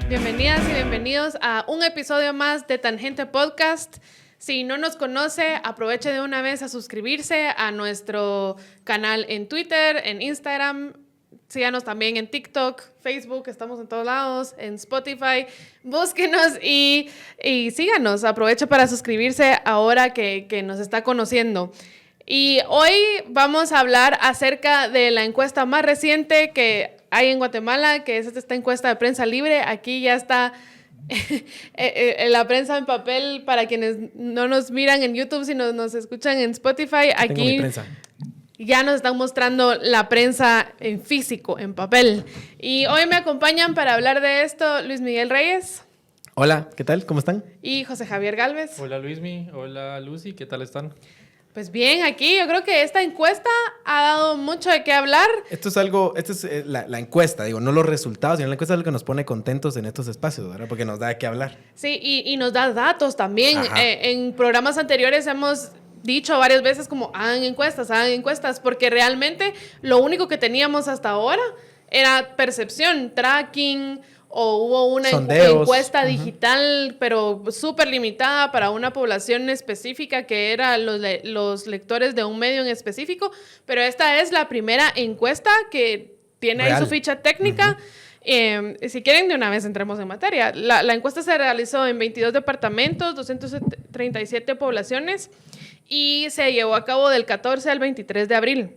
Bienvenidas y bienvenidos a un episodio más de Tangente Podcast. Si no nos conoce, aproveche de una vez a suscribirse a nuestro canal en Twitter, en Instagram. Síganos también en TikTok, Facebook, estamos en todos lados, en Spotify. Búsquenos y síganos. Aproveche para suscribirse ahora que nos está conociendo. Y hoy vamos a hablar acerca de la encuesta más reciente que hay en Guatemala, que es esta encuesta de prensa libre. Aquí ya está la prensa en papel para quienes no nos miran en YouTube, sino nos escuchan en Spotify. Aquí ya nos están mostrando la prensa en físico, en papel. Y hoy me acompañan para hablar de esto Luis Miguel Reyes. Hola, ¿qué tal? ¿Cómo están? Y José Javier Galvez. Hola Luismi, hola Lucy, ¿qué tal están? Pues bien, aquí yo creo que esta encuesta ha dado mucho de qué hablar. Esta es la encuesta, digo, no los resultados, sino la encuesta es lo que nos pone contentos en estos espacios, ¿verdad? Porque nos da de qué hablar. Sí, y nos da datos también. En programas anteriores hemos dicho varias veces como hagan encuestas, porque realmente lo único que teníamos hasta ahora era percepción, tracking, o hubo una encuesta digital, pero súper limitada para una población específica que era los lectores de un medio en específico. Pero esta es la primera encuesta que tiene ahí su ficha técnica. Si quieren, de una vez entremos en materia. La encuesta se realizó en 22 departamentos, 237 poblaciones y se llevó a cabo del 14 al 23 de abril.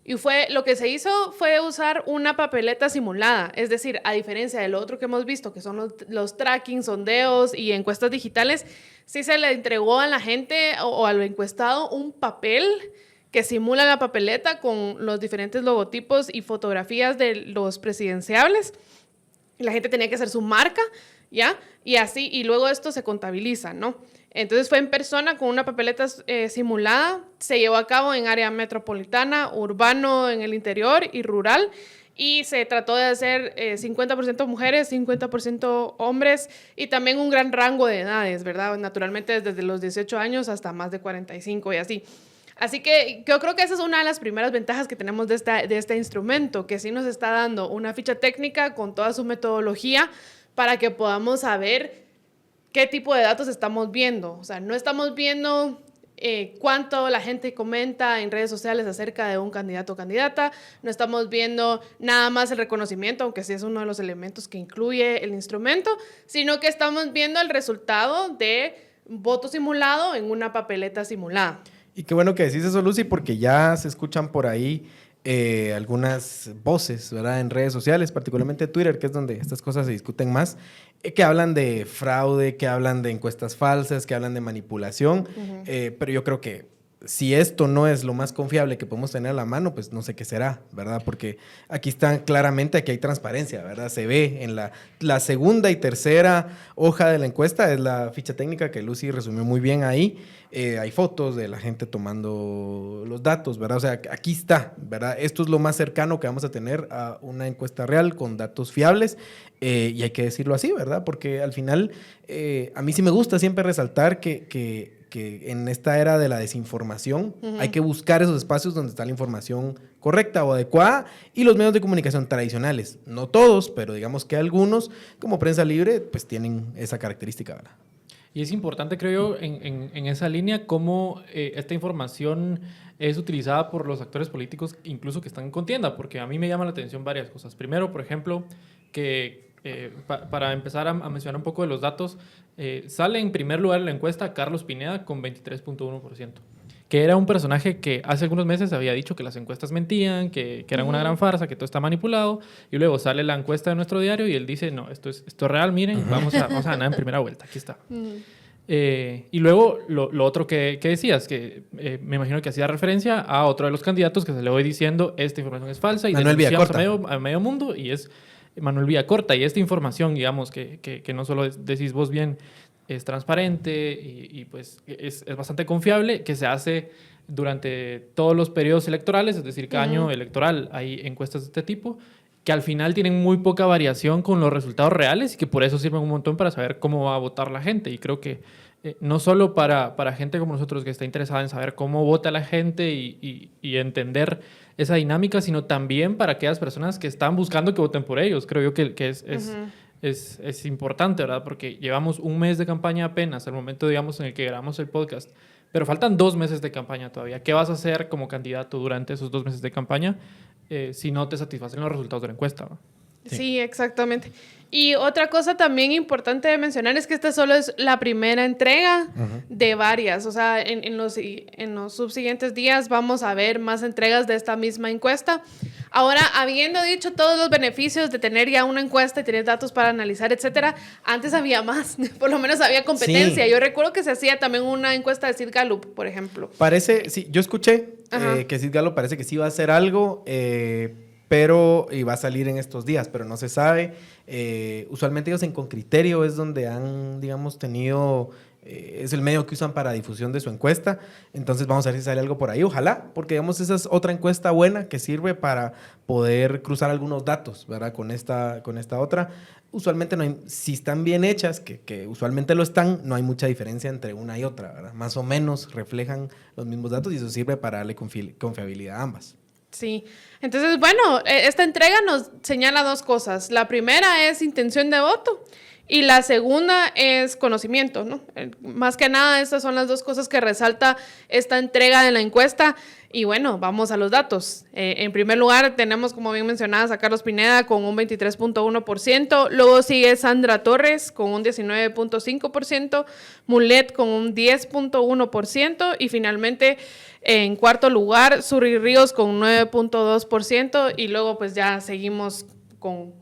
Y lo que se hizo fue usar una papeleta simulada, es decir, a diferencia de lo otro que hemos visto, que son los tracking, sondeos y encuestas digitales, sí se le entregó a la gente o al encuestado un papel que simula la papeleta con los diferentes logotipos y fotografías de los presidenciables. La gente tenía que hacer su marca, ¿ya? Y así, y luego esto se contabiliza, ¿no? Entonces fue en persona con una papeleta simulada, se llevó a cabo en área metropolitana, urbano en el interior y rural, y se trató de hacer 50% mujeres, 50% hombres, y también un gran rango de edades, ¿verdad? Naturalmente desde los 18 años hasta más de 45 y así. Así que yo creo que esa es una de las primeras ventajas que tenemos de este instrumento, que sí nos está dando una ficha técnica con toda su metodología para que podamos saber qué tipo de datos estamos viendo. O sea, no estamos viendo cuánto la gente comenta en redes sociales acerca de un candidato o candidata, no estamos viendo nada más el reconocimiento, aunque sí es uno de los elementos que incluye el instrumento, sino que estamos viendo el resultado de voto simulado en una papeleta simulada. Y qué bueno que decís eso, Lucy, porque ya se escuchan por ahí algunas voces, ¿verdad? En redes sociales, particularmente Twitter, que es donde estas cosas se discuten más, que hablan de fraude, que hablan de encuestas falsas, que hablan de manipulación, pero yo creo que si esto no es lo más confiable que podemos tener a la mano, pues no sé qué será, ¿verdad? Porque aquí está claramente, aquí hay transparencia, ¿verdad? Se ve en la segunda y tercera hoja de la encuesta, es la ficha técnica que Lucy resumió muy bien ahí. Hay fotos de la gente tomando los datos, ¿verdad? O sea, aquí está, ¿verdad? Esto es lo más cercano que vamos a tener a una encuesta real con datos fiables, y hay que decirlo así, ¿verdad? Porque al final, a mí sí me gusta siempre resaltar que en esta era de la desinformación hay que buscar esos espacios donde está la información correcta o adecuada, y los medios de comunicación tradicionales, no todos, pero digamos que algunos, como Prensa Libre, pues tienen esa característica, ¿verdad? Y es importante, creo yo, en esa línea, cómo esta información es utilizada por los actores políticos, incluso que están en contienda, porque a mí me llama la atención varias cosas. Primero, por ejemplo, que para empezar a mencionar un poco de los datos, sale en primer lugar en la encuesta Carlos Pineda con 23.1%, que era un personaje que hace algunos meses había dicho que las encuestas mentían, que eran una gran farsa, que todo está manipulado, y luego sale la encuesta de nuestro diario y él dice, no, esto es real, miren, vamos a ganar en primera vuelta, aquí está. Y luego lo otro que decías, que me imagino que hacía referencia a otro de los candidatos que se le voy diciendo, esta información es falsa, y Manuel denunciamos a medio mundo, y es Manuel Villacorta, y esta información, digamos, que no solo decís vos bien, es transparente y pues es bastante confiable, que se hace durante todos los periodos electorales, es decir, cada año electoral hay encuestas de este tipo, que al final tienen muy poca variación con los resultados reales y que por eso sirven un montón para saber cómo va a votar la gente. Y creo que no solo para gente como nosotros que está interesada en saber cómo vota la gente y entender esa dinámica, sino también para aquellas personas que están buscando que voten por ellos. Creo yo que es importante, ¿verdad? Porque llevamos un mes de campaña apenas, al momento, digamos, en el que grabamos el podcast, pero faltan 2 meses de campaña todavía. ¿Qué vas a hacer como candidato durante esos 2 meses de campaña si no te satisfacen los resultados de la encuesta, ¿verdad? Sí, exactamente. Y otra cosa también importante de mencionar es que esta solo es la primera entrega de varias. O sea, en los subsiguientes días vamos a ver más entregas de esta misma encuesta. Ahora, habiendo dicho todos los beneficios de tener ya una encuesta y tener datos para analizar, etcétera, antes había más. Por lo menos había competencia. Sí. Yo recuerdo que se hacía también una encuesta de Sid Gallup, por ejemplo. Parece, sí, yo escuché que Sid Gallup parece que sí va a hacer algo, pero y va a salir en estos días, pero no se sabe. Usualmente ellos en Con Criterio es donde han, digamos, tenido... es el medio que usan para difusión de su encuesta. Entonces vamos a ver si sale algo por ahí. Ojalá, porque digamos esa es otra encuesta buena que sirve para poder cruzar algunos datos, ¿verdad? Con esta otra. Usualmente no hay, si están bien hechas, que usualmente lo están, no hay mucha diferencia entre una y otra, ¿verdad? Más o menos reflejan los mismos datos y eso sirve para darle confiabilidad a ambas. Sí, entonces bueno, esta entrega nos señala 2 cosas. La primera es intención de voto y la segunda es conocimiento, ¿no? Más que nada, estas son las 2 cosas que resalta esta entrega de la encuesta. Y bueno, vamos a los datos. En primer lugar, tenemos, como bien mencionadas, a Carlos Pineda con un 23.1%. Luego sigue Sandra Torres con un 19.5%. Mulet con un 10.1%. Y finalmente, en cuarto lugar, Suri Ríos con un 9.2%. Y luego, pues ya seguimos con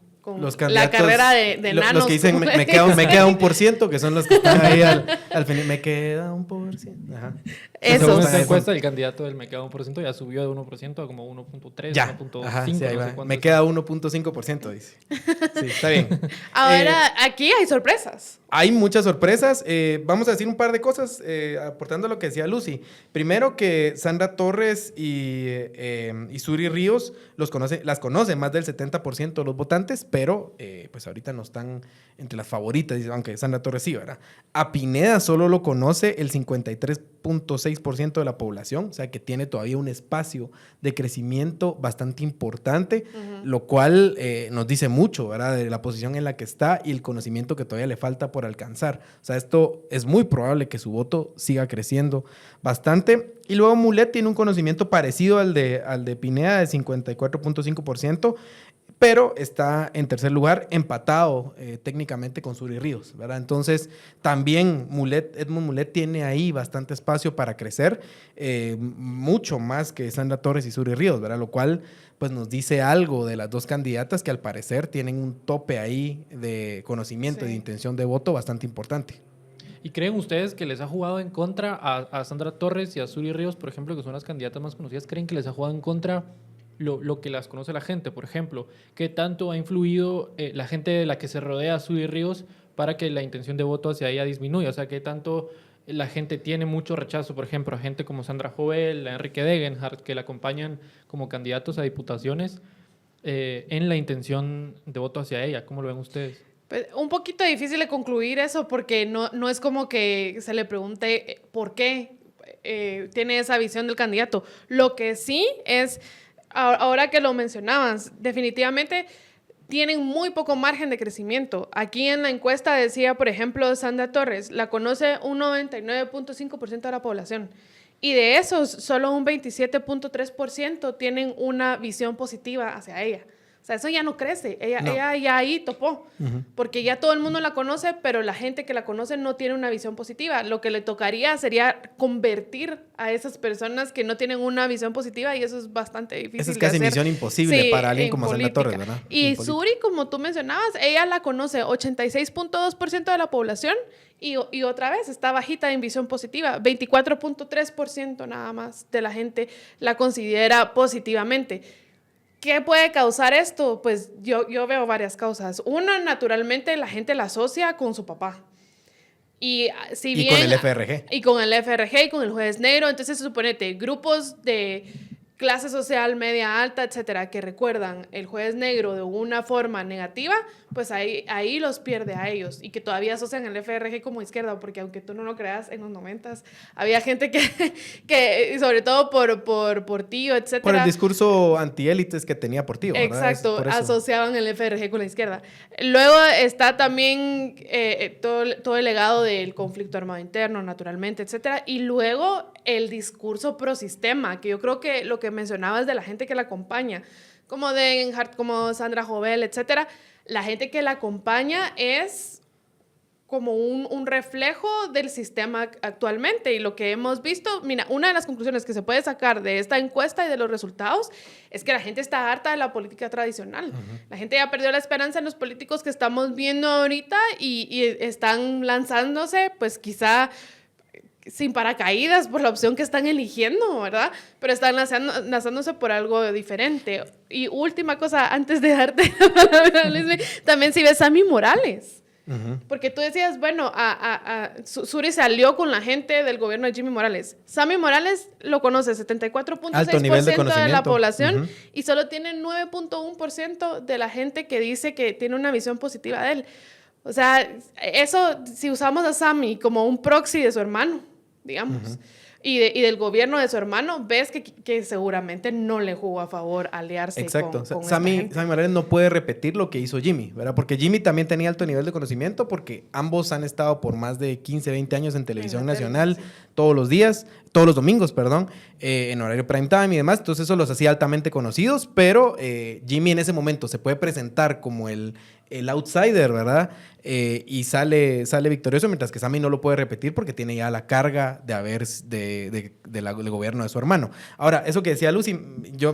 la carrera de nanos. Los que dicen, me queda 1%, que son los que están ahí al final. Me queda 1%. Ajá. Eso. Según esta encuesta, el candidato del me queda 1% ya subió de 1% a como 1.3, 1.5. Sí, no sé me queda 1.5%, dice. Sí, está bien. Ahora, aquí hay sorpresas. Hay muchas sorpresas. Vamos a decir un par de cosas aportando lo que decía Lucy. Primero que Sandra Torres y Suri Ríos las conoce más del 70% de los votantes, pero pues ahorita no están entre las favoritas, aunque Sandra Torres sí, ¿verdad? A Pineda solo lo conoce el 53.6% de la población, o sea que tiene todavía un espacio de crecimiento bastante importante, lo cual nos dice mucho, ¿verdad? De la posición en la que está y el conocimiento que todavía le falta por alcanzar. O sea, esto es muy probable que su voto siga creciendo bastante. Y luego Mulet tiene un conocimiento parecido al de Pineda de 54.5%, pero está en tercer lugar empatado técnicamente con Suri Ríos, ¿verdad? Entonces, también Edmund Mulet tiene ahí bastante espacio para crecer, mucho más que Sandra Torres y Suri Ríos, ¿verdad? Lo cual pues nos dice algo de las 2 candidatas que al parecer tienen un tope ahí de conocimiento y de intención de voto bastante importante. ¿Y creen ustedes que les ha jugado en contra a Sandra Torres y a Suri Ríos, por ejemplo, que son las candidatas más conocidas? ¿Creen que les ha jugado en contra lo que las conoce la gente? Por ejemplo, ¿qué tanto ha influido la gente de la que se rodea a Suri Ríos para que la intención de voto hacia ella disminuya? O sea, ¿qué tanto la gente tiene mucho rechazo, por ejemplo, a gente como Sandra Jovel, a Enrique Degenhardt, que la acompañan como candidatos a diputaciones en la intención de voto hacia ella? ¿Cómo lo ven ustedes? Pues, un poquito difícil de concluir eso porque no es como que se le pregunte por qué tiene esa visión del candidato. Lo que sí es, ahora que lo mencionabas, definitivamente tienen muy poco margen de crecimiento. Aquí en la encuesta decía, por ejemplo, Sandra Torres, la conoce un 99.5% de la población. Y de esos, solo un 27.3% tienen una visión positiva hacia ella. O sea, eso ya no crece. Ella ya ahí topó. Porque ya todo el mundo la conoce, pero la gente que la conoce no tiene una visión positiva. Lo que le tocaría sería convertir a esas personas que no tienen una visión positiva y eso es bastante difícil. Esa es casi misión imposible para alguien como Sandra Torres, ¿verdad? Y Suri, como tú mencionabas, ella la conoce 86.2% de la población y otra vez está bajita en visión positiva. 24.3% nada más de la gente la considera positivamente. ¿Qué puede causar esto? Pues yo veo varias causas. Una, naturalmente, la gente la asocia con su papá. Y con el FRG. Y con el FRG y con el juez negro. Entonces, suponete, grupos de clase social media alta, etcétera, que recuerdan el Jueves Negro de una forma negativa, pues ahí los pierde a ellos, y que todavía asocian el FRG como izquierda, porque aunque tú no lo creas, en los 90s había gente que sobre todo por Tío, etcétera. Por el discurso antiélites que tenía por Tío, ¿verdad? Exacto, asociaban el FRG con la izquierda. Luego está también todo el legado del conflicto armado interno, naturalmente, etcétera, y luego el discurso pro sistema, que yo creo que lo que mencionabas de la gente que la acompaña, como Degenhardt, como Sandra Jovel, etcétera, la gente que la acompaña es como un reflejo del sistema actualmente, y lo que hemos visto, mira, una de las conclusiones que se puede sacar de esta encuesta y de los resultados es que la gente está harta de la política tradicional. La gente ya perdió la esperanza en los políticos que estamos viendo ahorita y están lanzándose, pues quizá sin paracaídas por la opción que están eligiendo, ¿verdad? Pero están lanzándose por algo diferente. Y última cosa, antes de darte la palabra, Leslie, también si ves a Sammy Morales. Porque tú decías, bueno, Suri salió con la gente del gobierno de Jimmy Morales. Sammy Morales lo conoce 74.6% de la población y solo tiene 9.1% de la gente que dice que tiene una visión positiva de él. O sea, eso, si usamos a Sammy como un proxy de su hermano, digamos, y del gobierno de su hermano, ves que seguramente no le jugó a favor aliarse. Exacto. con Sammy Morales no puede repetir lo que hizo Jimmy, ¿verdad? Porque Jimmy también tenía alto nivel de conocimiento, porque ambos han estado por más de 15, 20 años en televisión nacional, todos los domingos, perdón, en horario prime time y demás. Entonces eso los hacía altamente conocidos, pero Jimmy en ese momento se puede presentar como el outsider, ¿verdad? Y sale victorioso, mientras que Sammy no lo puede repetir porque tiene ya la carga del gobierno de su hermano. Ahora, eso que decía Lucy,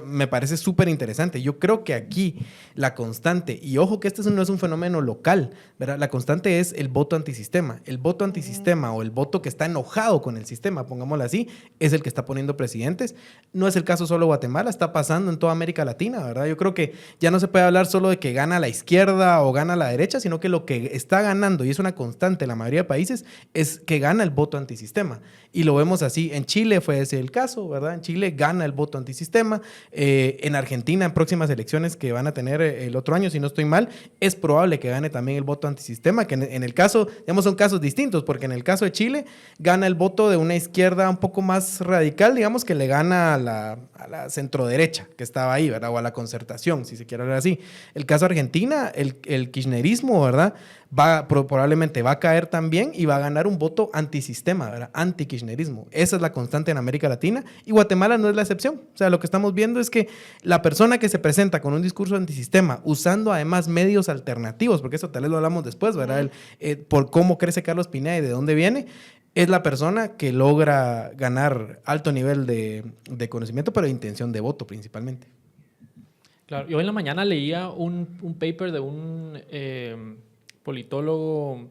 me parece súper interesante. Yo creo que aquí la constante, y ojo que este no es un fenómeno local, ¿verdad? La constante es el voto antisistema. El voto antisistema o el voto que está enojado con el sistema, pongámoslo así, es el que está poniendo presidentes. No es el caso solo de Guatemala, está pasando en toda América Latina, ¿verdad? Yo creo que ya no se puede hablar solo de que gana la izquierda o gana la derecha, sino que lo que está ganando, y es una constante en la mayoría de países, es que gana el voto antisistema. Y lo vemos así. En Chile fue ese el caso, ¿verdad? En Chile gana el voto antisistema. En Argentina, en próximas elecciones que van a tener el otro año, si no estoy mal, es probable que gane también el voto antisistema, que en el caso, digamos, son casos distintos, porque en el caso de Chile gana el voto de una izquierda un poco más radical, digamos, que le gana a la centroderecha que estaba ahí, ¿verdad? O a la concertación, si se quiere hablar así. El caso de Argentina, el kirchnerismo, ¿verdad? Probablemente va a caer también y va a ganar un voto antisistema, ¿verdad? Anti-kirchnerismo. Esa es la constante en América Latina, y Guatemala no es la excepción. O sea, lo que estamos viendo es que la persona que se presenta con un discurso antisistema, usando además medios alternativos, porque eso tal vez lo hablamos después, ¿verdad? Por cómo crece Carlos Pineda y de dónde viene, es la persona que logra ganar alto nivel de conocimiento, pero de intención de voto principalmente. Claro, yo en la mañana leía un paper de un politólogo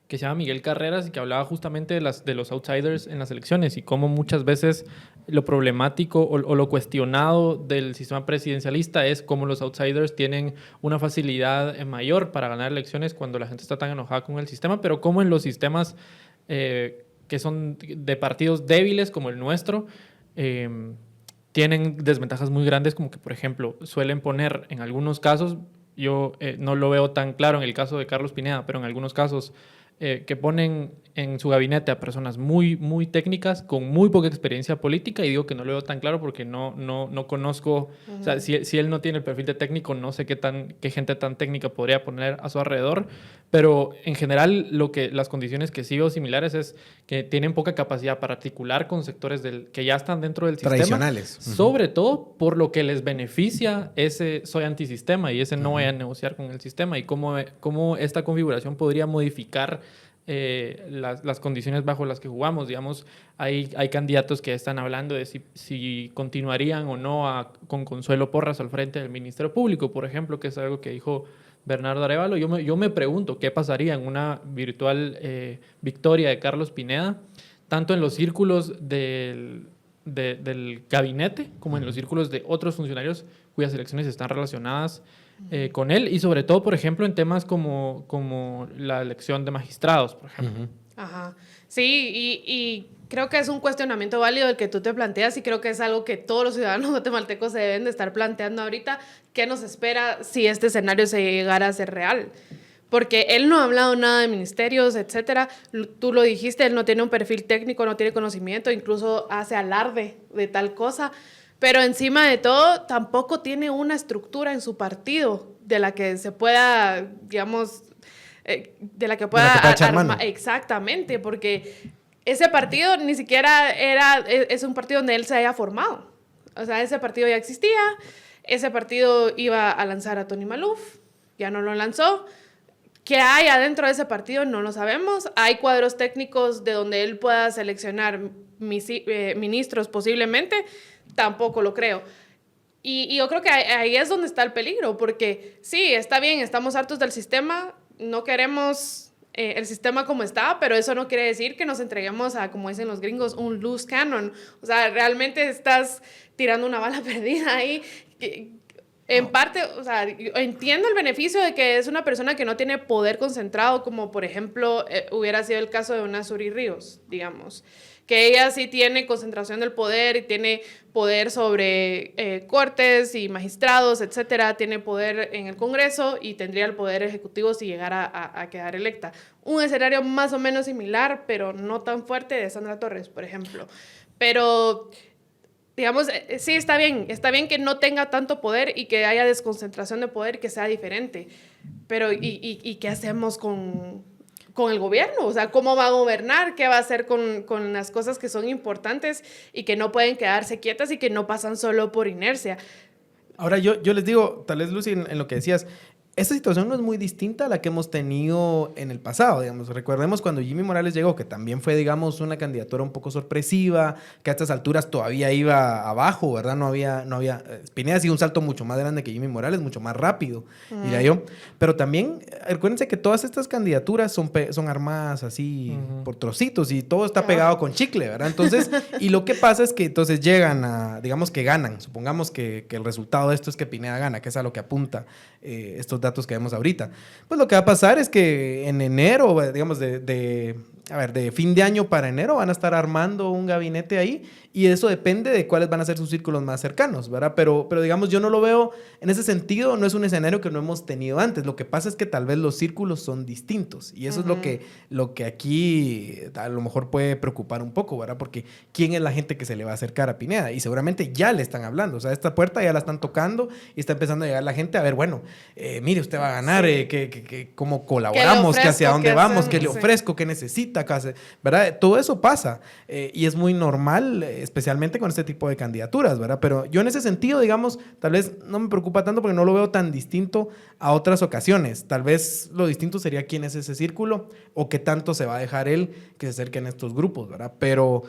que se llama Miguel Carreras y que hablaba justamente de los outsiders en las elecciones y cómo muchas veces lo problemático o lo cuestionado del sistema presidencialista es cómo los outsiders tienen una facilidad mayor para ganar elecciones cuando la gente está tan enojada con el sistema, pero cómo en los sistemas que son de partidos débiles como el nuestro, tienen desventajas muy grandes, como que, por ejemplo, suelen poner en algunos casos, yo no lo veo tan claro en el caso de Carlos Pineda, pero en algunos casos que ponen en su gabinete a personas muy, muy técnicas con muy poca experiencia política, y digo que no lo veo tan claro porque no conozco, o sea, si él no tiene el perfil de técnico, no sé qué gente tan técnica podría poner a su alrededor, pero en general las condiciones que sí veo similares es que tienen poca capacidad para articular con sectores que ya están dentro del sistema. Tradicionales. Sobre todo por lo que les beneficia ese soy antisistema y ese no voy a negociar con el sistema, y cómo esta configuración podría modificar las condiciones bajo las que jugamos. Digamos, hay candidatos que están hablando de si continuarían o no con Consuelo Porras al frente del Ministerio Público, por ejemplo, que es algo que dijo Bernardo Arévalo. Yo me pregunto qué pasaría en una virtual victoria de Carlos Pineda, tanto en los círculos del gabinete como en los círculos de otros funcionarios cuyas elecciones están relacionadas con él, y sobre todo, por ejemplo, en temas como la elección de magistrados, por ejemplo. Ajá. Sí, y creo que es un cuestionamiento válido el que tú te planteas y creo que es algo que todos los ciudadanos guatemaltecos se deben de estar planteando ahorita. ¿Qué nos espera si este escenario se llegara a ser real? Porque él no ha hablado nada de ministerios, etcétera. Tú lo dijiste, él no tiene un perfil técnico, no tiene conocimiento, incluso hace alarde de tal cosa. Pero encima de todo, tampoco tiene una estructura en su partido de la que se pueda, digamos, de la que pueda armar. Exactamente, porque ese partido ni siquiera es un partido donde él se haya formado. O sea, ese partido ya existía, ese partido iba a lanzar a Tony Maluf, ya no lo lanzó. ¿Qué hay adentro de ese partido? No lo sabemos. Hay cuadros técnicos de donde él pueda seleccionar ministros posiblemente. Tampoco lo creo. Y yo creo que ahí es donde está el peligro, porque sí, está bien, estamos hartos del sistema, no queremos el sistema como está, pero eso no quiere decir que nos entreguemos a, como dicen los gringos, un loose cannon. O sea, realmente estás tirando una bala perdida ahí. En parte, o sea, entiendo el beneficio de que es una persona que no tiene poder concentrado, como por ejemplo hubiera sido el caso de una Suri Ríos, digamos, que ella sí tiene concentración del poder y tiene poder sobre cortes y magistrados, etcétera, tiene poder en el Congreso y tendría el poder ejecutivo si llegara a quedar electa. Un escenario más o menos similar, pero no tan fuerte, de Sandra Torres, por ejemplo. Pero digamos, sí, está bien que no tenga tanto poder y que haya desconcentración de poder, que sea diferente, pero ¿y qué hacemos con el gobierno? O sea, ¿cómo va a gobernar? ¿Qué va a hacer con las cosas que son importantes y que no pueden quedarse quietas y que no pasan solo por inercia? Ahora, yo les digo, tal vez, Lucy, en lo que decías, esta situación no es muy distinta a la que hemos tenido en el pasado, digamos. Recordemos cuando Jimmy Morales llegó, que también fue, digamos, una candidatura un poco sorpresiva, que a estas alturas todavía iba abajo, ¿verdad? No había Pineda ha sido un salto mucho más grande que Jimmy Morales, mucho más rápido, diría yo. Pero también, recuérdense que todas estas candidaturas son armadas así por trocitos y todo está pegado con chicle, ¿verdad? Entonces, y lo que pasa es que entonces llegan a, digamos que ganan, supongamos que el resultado de esto es que Pineda gana, que es a lo que apunta estos datos que vemos ahorita. Pues lo que va a pasar es que en enero, digamos, de fin de año para enero van a estar armando un gabinete ahí y eso depende de cuáles van a ser sus círculos más cercanos, ¿verdad? Pero digamos, yo no lo veo en ese sentido, no es un escenario que no hemos tenido antes. Lo que pasa es que tal vez los círculos son distintos y eso es lo que aquí a lo mejor puede preocupar un poco, ¿verdad? Porque ¿quién es la gente que se le va a acercar a Pineda? Y seguramente ya le están hablando, o sea, esta puerta ya la están tocando y está empezando a llegar la gente a ver, bueno, mire, usted va a ganar, cómo colaboramos, que hacia dónde vamos, qué le ofrezco, qué necesita, ¿verdad? Todo eso pasa y es muy normal, especialmente con este tipo de candidaturas, ¿verdad? Pero yo en ese sentido, digamos, tal vez no me preocupa tanto porque no lo veo tan distinto a otras ocasiones. Tal vez lo distinto sería quién es ese círculo o qué tanto se va a dejar él que se acerquen a estos grupos, ¿verdad? Pero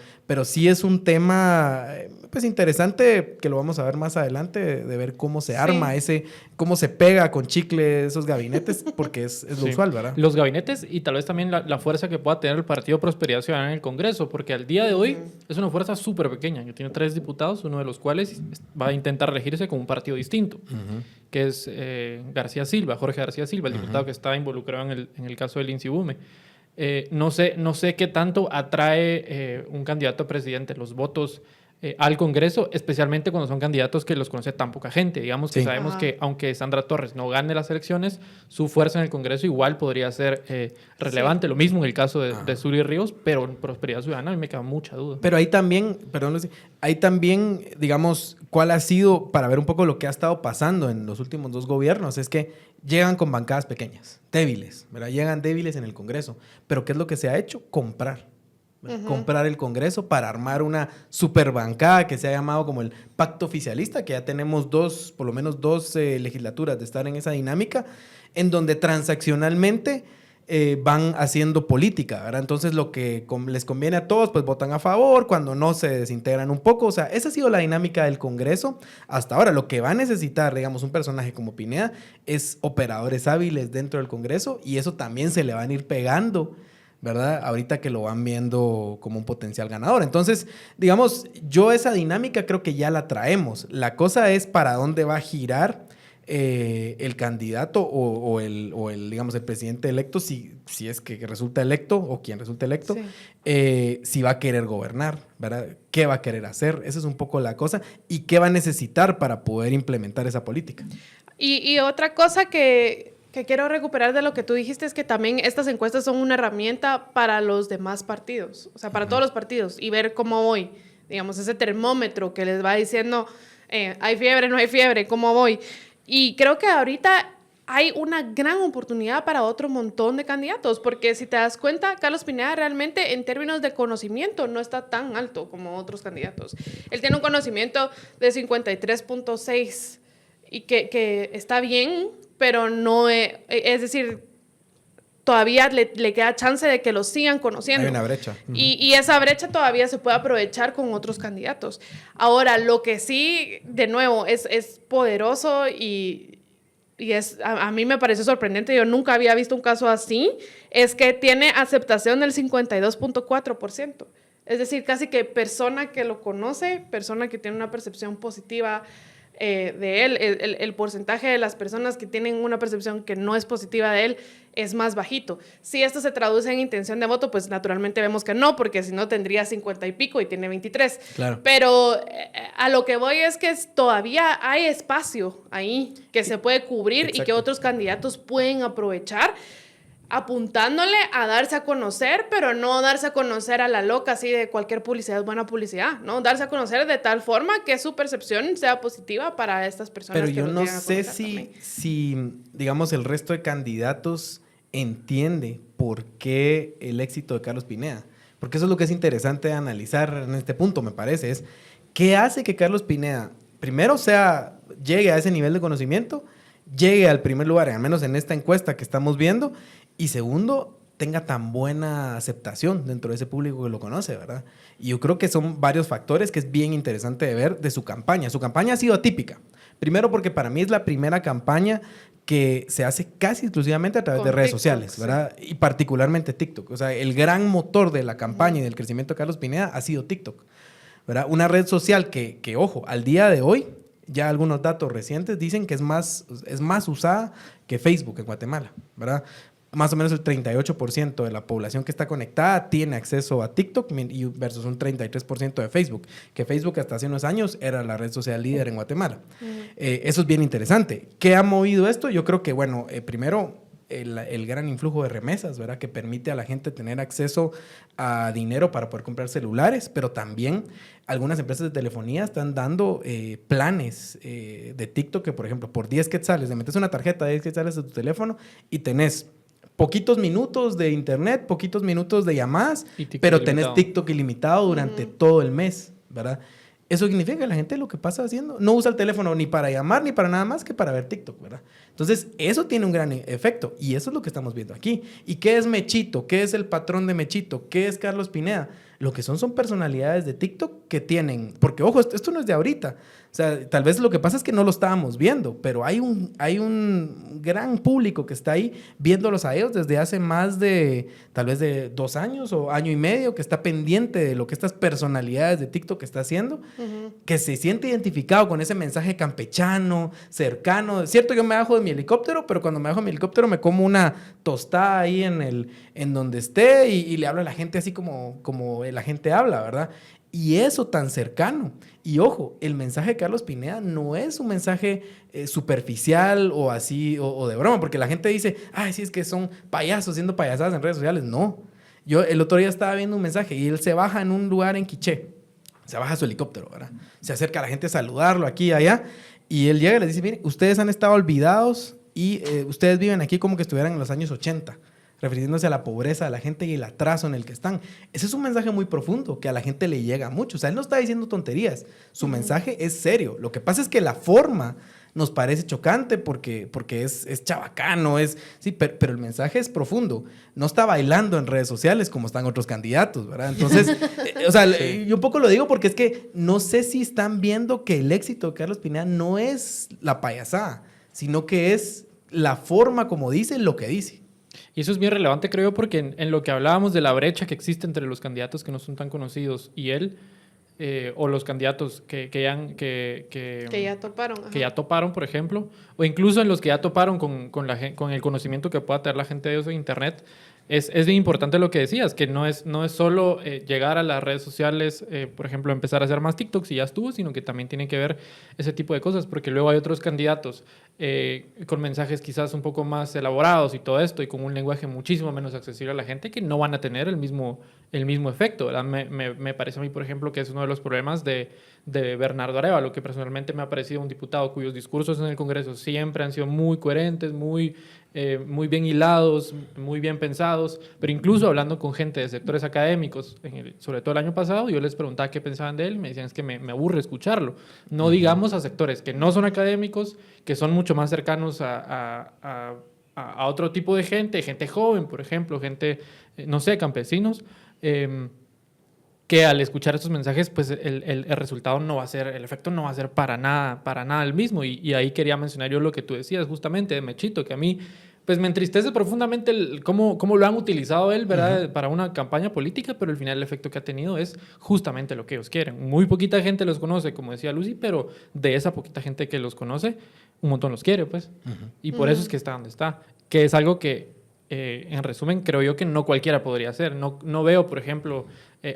sí es un tema pues interesante que lo vamos a ver más adelante de ver cómo se arma cómo se pega con chicle esos gabinetes, porque es lo usual, ¿verdad? Los gabinetes y tal vez también la fuerza que pueda tener el Partido Prosperidad Ciudadana en el Congreso, porque al día de hoy es una fuerza súper pequeña. Yo tengo 3 diputados, uno de los cuales va a intentar elegirse con un partido distinto, que es Jorge García Silva, el diputado que está involucrado en el caso del INSIBUME. No sé qué tanto atrae un candidato a presidente los votos al Congreso, especialmente cuando son candidatos que los conoce tan poca gente. Digamos que sabemos que aunque Sandra Torres no gane las elecciones, su fuerza en el Congreso igual podría ser relevante. Lo mismo en el caso de Suri Ríos, pero en Prosperidad Ciudadana a mí me queda mucha duda. Pero ahí también, digamos, cuál ha sido, para ver un poco lo que ha estado pasando en los últimos 2 gobiernos, es que llegan con bancadas pequeñas, débiles, ¿verdad? Llegan débiles en el Congreso. Pero ¿qué es lo que se ha hecho? Comprar el Congreso para armar una superbancada que se ha llamado como el Pacto Oficialista, que ya tenemos por lo menos dos legislaturas de estar en esa dinámica, en donde transaccionalmente van haciendo política, ¿verdad? Entonces lo que les conviene a todos, pues votan a favor, cuando no se desintegran un poco. O sea, esa ha sido la dinámica del Congreso hasta ahora. Lo que va a necesitar, digamos, un personaje como Pineda es operadores hábiles dentro del Congreso y eso también se le van a ir pegando, ¿verdad? Ahorita que lo van viendo como un potencial ganador. Entonces, digamos, yo esa dinámica creo que ya la traemos. La cosa es para dónde va a girar el candidato o el, digamos, el presidente electo, si es que resulta electo o quien resulta electo, si va a querer gobernar, ¿verdad? ¿Qué va a querer hacer? Esa es un poco la cosa. ¿Y qué va a necesitar para poder implementar esa política? Y otra cosa que quiero recuperar de lo que tú dijiste es que también estas encuestas son una herramienta para los demás partidos, o sea, para todos los partidos, y ver cómo voy, digamos, ese termómetro que les va diciendo, hay fiebre, no hay fiebre, cómo voy. Y creo que ahorita hay una gran oportunidad para otro montón de candidatos, porque si te das cuenta, Carlos Pineda realmente en términos de conocimiento no está tan alto como otros candidatos. Él tiene un conocimiento de 53.6 y que está bien, pero no es decir, todavía le queda chance de que lo sigan conociendo. Hay una brecha. Y esa brecha todavía se puede aprovechar con otros candidatos. Ahora, lo que sí, de nuevo, es poderoso y a mí me pareció sorprendente, yo nunca había visto un caso así, es que tiene aceptación del 52.4%. Es decir, casi que persona que lo conoce, persona que tiene una percepción positiva de él, el porcentaje de las personas que tienen una percepción que no es positiva de él es más bajito. Si esto se traduce en intención de voto, pues naturalmente vemos que no, porque si no tendría 50 y pico y tiene 23. Claro. Pero a lo que voy es que todavía hay espacio ahí que se puede cubrir. Exacto. Y que otros candidatos pueden aprovechar, apuntándole a darse a conocer, pero no darse a conocer a la loca, así de cualquier publicidad es buena publicidad, ¿no? Darse a conocer de tal forma que su percepción sea positiva para estas personas. Pero yo no sé si, digamos, el resto de candidatos entiende por qué el éxito de Carlos Pineda. Porque eso es lo que es interesante de analizar en este punto, me parece, es ¿qué hace que Carlos Pineda, primero, llegue a ese nivel de conocimiento, llegue al primer lugar, al menos en esta encuesta que estamos viendo, y segundo, tenga tan buena aceptación dentro de ese público que lo conoce, ¿verdad? Y yo creo que son varios factores que es bien interesante de ver de su campaña. Su campaña ha sido atípica. Primero porque para mí es la primera campaña que se hace casi exclusivamente a través de redes sociales, ¿verdad? Sí. Y particularmente TikTok. O sea, el gran motor de la campaña y del crecimiento de Carlos Pineda ha sido TikTok, ¿verdad? Una red social que, ojo, al día de hoy, ya algunos datos recientes dicen que es más usada que Facebook en Guatemala, ¿verdad? Más o menos el 38% de la población que está conectada tiene acceso a TikTok versus un 33% de Facebook, que Facebook hasta hace unos años era la red social líder en Guatemala. Eso es bien interesante. ¿Qué ha movido esto? Yo creo que, bueno, primero el gran influjo de remesas, ¿verdad? Que permite a la gente tener acceso a dinero para poder comprar celulares, pero también algunas empresas de telefonía están dando planes de TikTok que, por ejemplo, por 10 quetzales, le metes una tarjeta de 10 quetzales a tu teléfono y tenés poquitos minutos de internet, poquitos minutos de llamadas, pero tenés TikTok ilimitado durante todo el mes, ¿verdad? Eso significa que la gente lo que pasa haciendo no usa el teléfono ni para llamar ni para nada más que para ver TikTok, ¿verdad? Entonces, eso tiene un gran efecto y eso es lo que estamos viendo aquí. ¿Y qué es Mechito? ¿Qué es el patrón de Mechito? ¿Qué es Carlos Pineda? Lo que son personalidades de TikTok que tienen, porque ojo, esto no es de ahorita. O sea, tal vez lo que pasa es que no lo estábamos viendo, pero hay un gran público que está ahí viéndolos a ellos desde hace más de, tal vez de 2 años o año y medio, que está pendiente de lo que estas personalidades de TikTok está haciendo, que se siente identificado con ese mensaje campechano, cercano. Es cierto, yo me bajo de mi helicóptero, pero cuando me bajo de mi helicóptero me como una tostada ahí en donde esté y le hablo a la gente así como la gente habla, ¿verdad? Y eso tan cercano. Y ojo, el mensaje de Carlos Pineda no es un mensaje superficial o así, o de broma, porque la gente dice, ay, sí, es que son payasos haciendo payasadas en redes sociales. No. Yo el otro día estaba viendo un mensaje y él se baja en un lugar en Quiché. Se baja a su helicóptero, ¿verdad? Se acerca a la gente a saludarlo aquí y allá. Y él llega y les dice, miren, ustedes han estado olvidados y ustedes viven aquí como que estuvieran en los años 80. Refiriéndose a la pobreza de la gente y el atraso en el que están. Ese es un mensaje muy profundo que a la gente le llega mucho. O sea, él no está diciendo tonterías. Su mensaje es serio. Lo que pasa es que la forma nos parece chocante porque es chabacano, sí, pero el mensaje es profundo. No está bailando en redes sociales como están otros candidatos, ¿verdad? Entonces, o sea, yo un poco lo digo porque es que no sé si están viendo que el éxito de Carlos Pineda no es la payasada, sino que es la forma como dice lo que dice. Y eso es bien relevante, creo, porque en lo que hablábamos de la brecha que existe entre los candidatos que no son tan conocidos y él, o los candidatos que ya toparon. Ajá. Que ya toparon, por ejemplo, o incluso en los que ya toparon con el conocimiento que pueda tener la gente de ellos en Internet. Es bien importante lo que decías, que no es solo llegar a las redes sociales, por ejemplo, empezar a hacer más TikToks y ya estuvo, sino que también tiene que ver ese tipo de cosas, porque luego hay otros candidatos con mensajes quizás un poco más elaborados y todo esto, y con un lenguaje muchísimo menos accesible a la gente, que no van a tener el mismo efecto, ¿verdad? Me parece a mí, por ejemplo, que es uno de los problemas de Bernardo Arévalo, que personalmente me ha parecido un diputado cuyos discursos en el Congreso siempre han sido muy coherentes, muy bien hilados, muy bien pensados, pero incluso hablando con gente de sectores académicos, sobre todo el año pasado, yo les preguntaba qué pensaban de él y me decían es que me aburre escucharlo. No digamos a sectores que no son académicos, que son mucho más cercanos a otro tipo de gente joven, por ejemplo, gente, no sé, campesinos, que al escuchar estos mensajes, pues el resultado no va a ser, el efecto no va a ser para nada el mismo. Y ahí quería mencionar yo lo que tú decías justamente de Mechito, que a mí pues me entristece profundamente cómo lo han utilizado él, ¿verdad? Para una campaña política, pero al final el efecto que ha tenido es justamente lo que ellos quieren. Muy poquita gente los conoce, como decía Lucy, pero de esa poquita gente que los conoce, un montón los quiere, pues. Y por eso es que está donde está. Que es algo que, en resumen, creo yo que no cualquiera podría hacer. No veo, por ejemplo,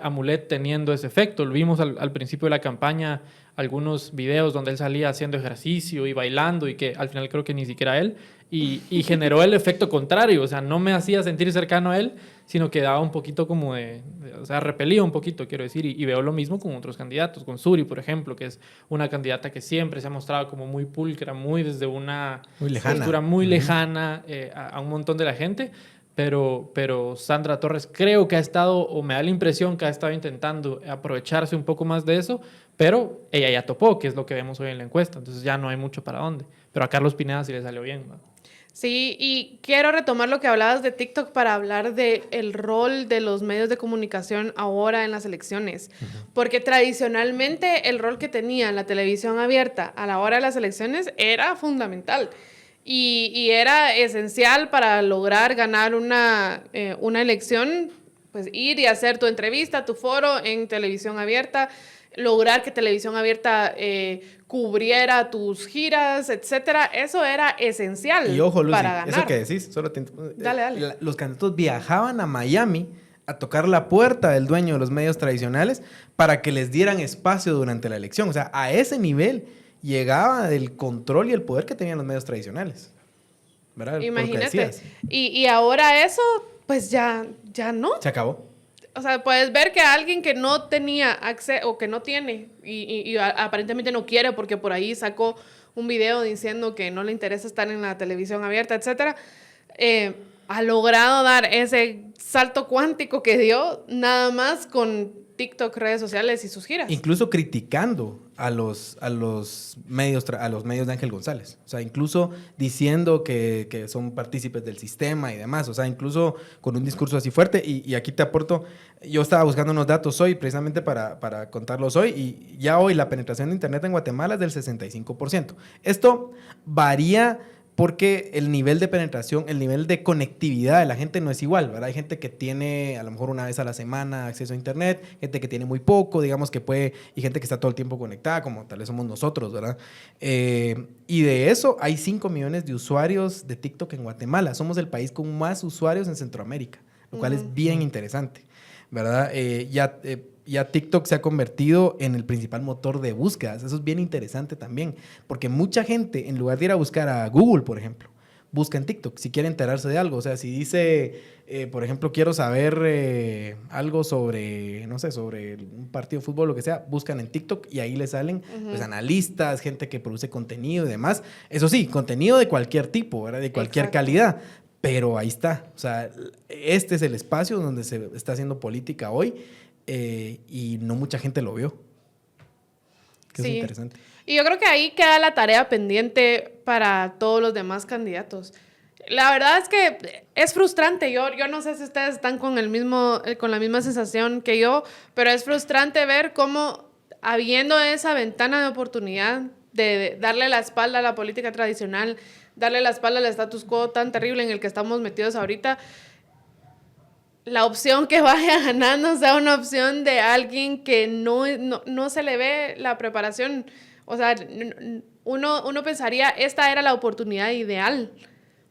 a Mulet teniendo ese efecto. Lo vimos al principio de la campaña, algunos videos donde él salía haciendo ejercicio y bailando y que al final creo que ni siquiera él, y generó el efecto contrario. O sea, no me hacía sentir cercano a él, sino que daba un poquito como o sea, repelía un poquito, quiero decir, y veo lo mismo con otros candidatos, con Suri, por ejemplo, que es una candidata que siempre se ha mostrado como muy pulcra, muy desde una postura muy lejana a un montón de la gente, pero Sandra Torres creo que ha estado, o me da la impresión que ha estado intentando aprovecharse un poco más de eso, pero ella ya topó, que es lo que vemos hoy en la encuesta, entonces ya no hay mucho para dónde. Pero a Carlos Pineda sí le salió bien, ¿no? Sí, y quiero retomar lo que hablabas de TikTok para hablar del rol de los medios de comunicación ahora en las elecciones. Porque tradicionalmente el rol que tenía la televisión abierta a la hora de las elecciones era fundamental. Y era esencial para lograr ganar una elección, pues ir y hacer tu entrevista, tu foro en televisión abierta, lograr que televisión abierta cubriera tus giras, etcétera. Eso era esencial. Y ojo, Lucy, para ganar. eso que decís, Dale. Los candidatos viajaban a Miami a tocar la puerta del dueño de los medios tradicionales para que les dieran espacio durante la elección. O sea, a ese nivel llegaba el control y el poder que tenían los medios tradicionales. ¿Verdad? Imagínate. Y ahora eso, pues ya no. Se acabó. O sea, puedes ver que alguien que no tenía acceso o que no tiene y aparentemente no quiere porque por ahí sacó un video diciendo que no le interesa estar en la televisión abierta, etcétera, ha logrado dar ese salto cuántico que dio nada más con TikTok, redes sociales y sus giras. Incluso criticando a los medios de Ángel González. O sea, incluso diciendo que son partícipes del sistema y demás. O sea, incluso con un discurso así fuerte. Y aquí te aporto, yo estaba buscando unos datos hoy precisamente para contarlos hoy. Y ya hoy la penetración de Internet en Guatemala es del 65%. Esto varía porque el nivel de penetración, el nivel de conectividad de la gente no es igual, ¿verdad? Hay gente que tiene a lo mejor una vez a la semana acceso a Internet, gente que tiene muy poco, digamos que puede, y gente que está todo el tiempo conectada, como tal vez somos nosotros, ¿verdad? Y de eso hay 5 millones de usuarios de TikTok en Guatemala. Somos el país con más usuarios en Centroamérica, lo cual es bien interesante, ¿verdad? Ya TikTok se ha convertido en el principal motor de búsquedas. Eso es bien interesante también, porque mucha gente, en lugar de ir a buscar a Google, por ejemplo, busca en TikTok si quiere enterarse de algo. O sea, si dice, por ejemplo, quiero saber algo sobre, no sé, sobre un partido de fútbol, lo que sea, buscan en TikTok y ahí le salen pues, analistas, gente que produce contenido y demás. Eso sí, contenido de cualquier tipo, ¿verdad? De cualquier calidad. Pero ahí está. O sea, este es el espacio donde se está haciendo política hoy. Y no mucha gente lo vio. Que sí. Es interesante. Y yo creo que ahí queda la tarea pendiente para todos los demás candidatos. La verdad es que es frustrante. Yo no sé si ustedes están con la misma sensación que yo, pero es frustrante ver cómo, habiendo esa ventana de oportunidad de darle la espalda a la política tradicional, darle la espalda al status quo tan terrible en el que estamos metidos ahorita, la opción que vaya ganando sea una opción de alguien que no se le ve la preparación. O sea, uno pensaría, esta era la oportunidad ideal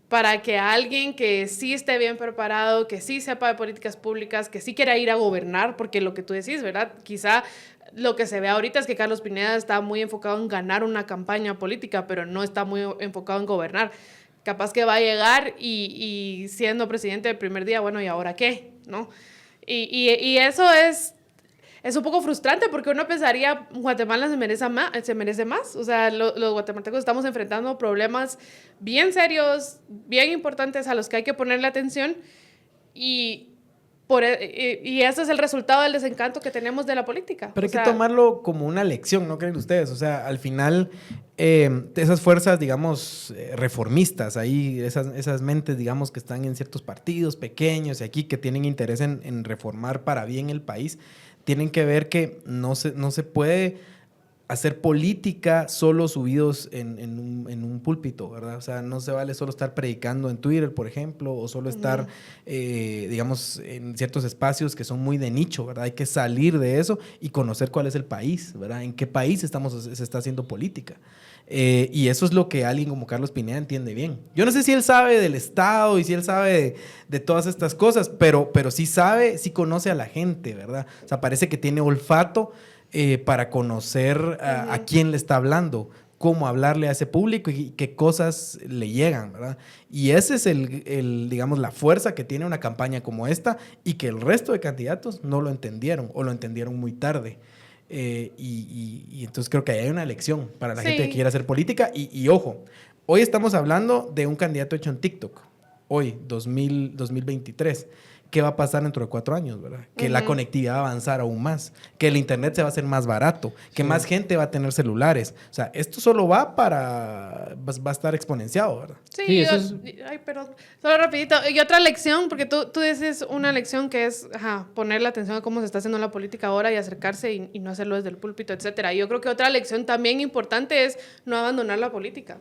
para que alguien que sí esté bien preparado, que sí sepa de políticas públicas, que sí quiera ir a gobernar, porque lo que tú decís, ¿verdad? Quizá lo que se ve ahorita es que Carlos Pineda está muy enfocado en ganar una campaña política, pero no está muy enfocado en gobernar. Capaz que va a llegar y siendo presidente el primer día, bueno, ¿y ahora qué? ¿No? Y eso es un poco frustrante porque uno pensaría, Guatemala se merece más. O sea, los guatemaltecos estamos enfrentando problemas bien serios, bien importantes a los que hay que ponerle atención y ese es el resultado del desencanto que tenemos de la política. Pero hay que tomarlo como una lección, ¿no creen ustedes? O sea, al final, esas fuerzas, digamos, reformistas, ahí, esas mentes, digamos, que están en ciertos partidos pequeños y aquí que tienen interés en reformar para bien el país, tienen que ver que no se puede hacer política solo subidos en un púlpito, ¿verdad? O sea, no se vale solo estar predicando en Twitter, por ejemplo, o solo estar, digamos, en ciertos espacios que son muy de nicho, ¿verdad? Hay que salir de eso y conocer cuál es el país, ¿verdad? En qué país se está haciendo política. Y eso es lo que alguien como Carlos Pineda entiende bien. Yo no sé si él sabe del Estado y si él sabe de todas estas cosas, pero sí sabe, sí conoce a la gente, ¿verdad? O sea, parece que tiene olfato para conocer a quién le está hablando, cómo hablarle a ese público y qué cosas le llegan, ¿verdad? Y ese es digamos, la fuerza que tiene una campaña como esta y que el resto de candidatos no lo entendieron o lo entendieron muy tarde. Y entonces creo que ahí hay una lección para la gente que quiere hacer política. Y ojo, hoy estamos hablando de un candidato hecho en TikTok, hoy, 2023. ¿Qué va a pasar dentro de 4 años, verdad? Que la conectividad va a avanzar aún más, que el internet se va a hacer más barato, que más gente va a tener celulares. O sea, esto solo va a estar exponenciado, ¿verdad? Sí, ay, perdón, solo rapidito. Y otra lección, porque tú dices una lección que es ponerle atención a cómo se está haciendo la política ahora y acercarse y no hacerlo desde el púlpito, etcétera. Y yo creo que otra lección también importante es no abandonar la política.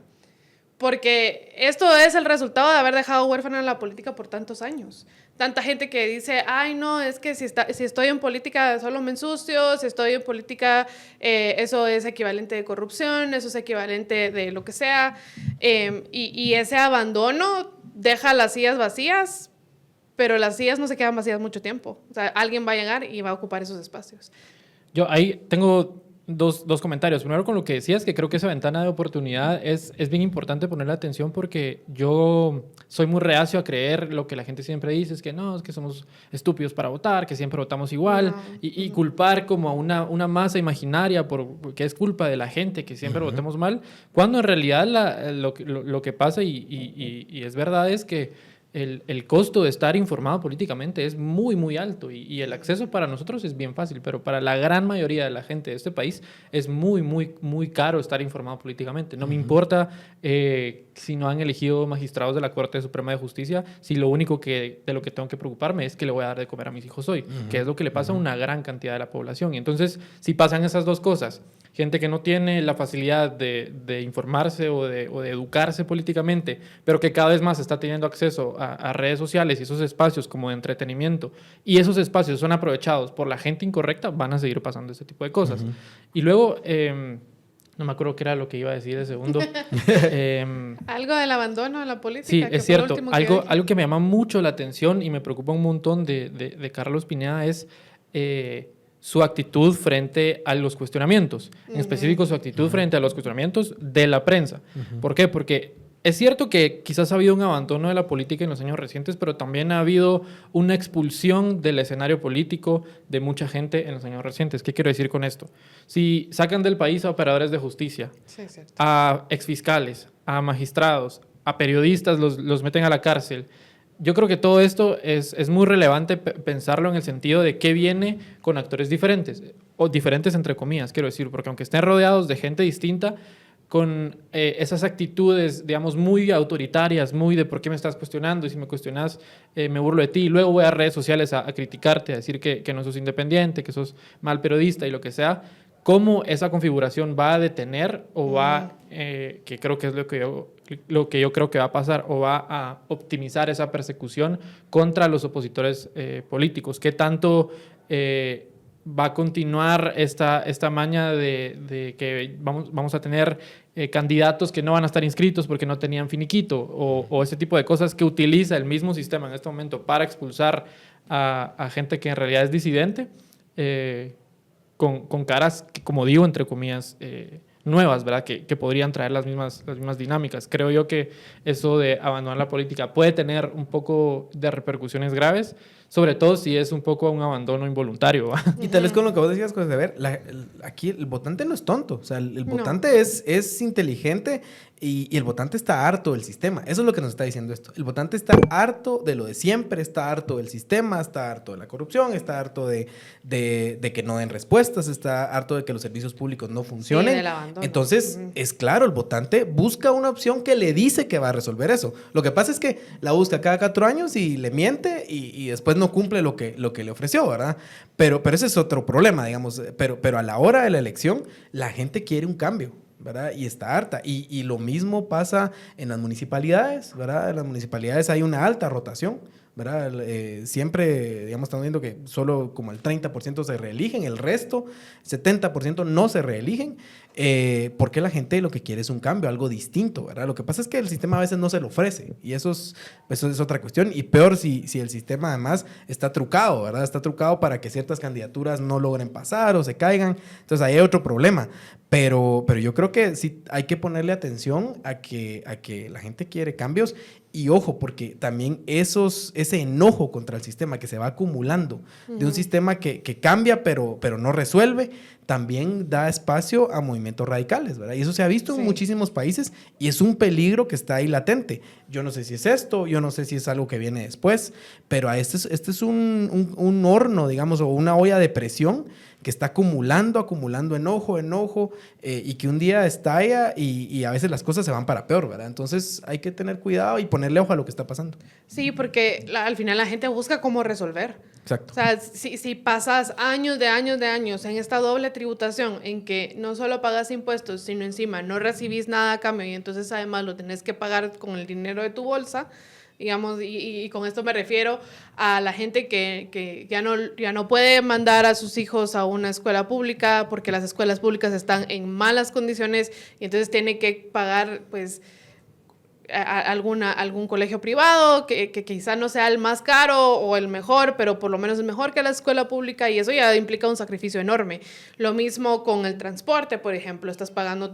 Porque esto es el resultado de haber dejado huérfana la política por tantos años. Tanta gente que dice, ay, no, es que si estoy en política solo me ensucio, si estoy en política eso es equivalente de corrupción, eso es equivalente de lo que sea. Y ese abandono deja las sillas vacías, pero las sillas no se quedan vacías mucho tiempo. O sea, alguien va a llegar y va a ocupar esos espacios. Yo ahí tengo dos comentarios. Primero, con lo que decías, que creo que esa ventana de oportunidad es bien importante ponerle atención porque yo soy muy reacio a creer lo que la gente siempre dice, es que no, es que somos estúpidos para votar, que siempre votamos igual, y culpar como a una masa imaginaria que es culpa de la gente que siempre votemos mal, cuando en realidad lo que pasa y es verdad es que el costo de estar informado políticamente es muy, muy alto y el acceso para nosotros es bien fácil, pero para la gran mayoría de la gente de este país es muy, muy, muy caro estar informado políticamente. No me importa si no han elegido magistrados de la Corte Suprema de Justicia, si lo único de lo que tengo que preocuparme es que le voy a dar de comer a mis hijos hoy, que es lo que le pasa a una gran cantidad de la población. Y entonces, si pasan esas dos cosas, gente que no tiene la facilidad de informarse o de educarse políticamente, pero que cada vez más está teniendo acceso a redes sociales y esos espacios como de entretenimiento, y esos espacios son aprovechados por la gente incorrecta, van a seguir pasando este tipo de cosas. Y luego, no me acuerdo qué era lo que iba a decir de segundo. Algo del abandono de la política. Sí, es cierto. Algo que me llama mucho la atención y me preocupa un montón de Carlos Pineda es su actitud frente a los cuestionamientos, en específico su actitud frente a los cuestionamientos de la prensa. ¿Por qué? Porque es cierto que quizás ha habido un abandono de la política en los años recientes, pero también ha habido una expulsión del escenario político de mucha gente en los años recientes. ¿Qué quiero decir con esto? Si sacan del país a operadores de justicia, a exfiscales, a magistrados, a periodistas, los meten a la cárcel. Yo creo que todo esto es muy relevante pensarlo en el sentido de qué viene con actores diferentes, o diferentes entre comillas, quiero decir, porque aunque estén rodeados de gente distinta, con esas actitudes, digamos, muy autoritarias, muy de por qué me estás cuestionando, y si me cuestionas, me burlo de ti, y luego voy a redes sociales a criticarte, a decir que no sos independiente, que sos mal periodista y lo que sea. cómo esa configuración va a detener o va, que creo que es lo que yo creo que va a pasar, o va a optimizar esa persecución contra los opositores políticos. ¿Qué tanto va a continuar esta maña de que vamos a tener candidatos que no van a estar inscritos porque no tenían finiquito, o ese tipo de cosas que utiliza el mismo sistema en este momento para expulsar a gente que en realidad es disidente, con caras, que, como digo, entre comillas, nuevas, ¿verdad? Que podrían traer las mismas dinámicas. Creo yo que eso de abandonar la política puede tener un poco de repercusiones graves, sobre todo si es un poco un abandono involuntario, ¿va? Y tal vez con lo que vos decías, José, a ver, aquí el votante no es tonto, o sea, el votante es inteligente y el votante está harto del sistema. Eso es lo que nos está diciendo esto. El votante está harto de lo de siempre, está harto del sistema, está harto de la corrupción, está harto de que no den respuestas, está harto de que los servicios públicos no funcionen. Sí, del abandono. Entonces, es claro, el votante busca una opción que le dice que va a resolver eso. Lo que pasa es que la busca cada 4 años y le miente y después no cumple lo que le ofreció, ¿verdad? Pero ese es otro problema, digamos. Pero a la hora de la elección, la gente quiere un cambio, ¿verdad? Y está harta. Y lo mismo pasa en las municipalidades, ¿verdad? En las municipalidades hay una alta rotación, ¿verdad? Siempre, digamos, estamos viendo que solo como el 30% se reeligen, el resto, 70% no se reeligen, porque la gente lo que quiere es un cambio, algo distinto, ¿verdad? Lo que pasa es que el sistema a veces no se lo ofrece, y eso es otra cuestión, y peor si el sistema además está trucado, ¿verdad? Está trucado para que ciertas candidaturas no logren pasar o se caigan, entonces ahí hay otro problema. Pero yo creo que sí hay que ponerle atención a que la gente quiere cambios. Y ojo, porque también ese enojo contra el sistema que se va acumulando de un sistema que cambia pero no resuelve, también da espacio a movimientos radicales, ¿verdad? Y eso se ha visto en muchísimos países y es un peligro que está ahí latente. Yo no sé si es esto, yo no sé si es algo que viene después, pero este es un horno, digamos, o una olla de presión que está acumulando enojo, y que un día estalla y a veces las cosas se van para peor, ¿verdad? Entonces hay que tener cuidado y ponerle ojo a lo que está pasando. Sí, porque al final la gente busca cómo resolver. Exacto. O sea, si pasas años en esta doble tributación en que no solo pagas impuestos, sino encima no recibís nada a cambio y entonces además lo tenés que pagar con el dinero de tu bolsa, digamos, y con esto me refiero a la gente que ya no puede mandar a sus hijos a una escuela pública porque las escuelas públicas están en malas condiciones y entonces tiene que pagar, pues, algún colegio privado que quizá no sea el más caro o el mejor, pero por lo menos es mejor que la escuela pública y eso ya implica un sacrificio enorme. Lo mismo con el transporte, por ejemplo, estás pagando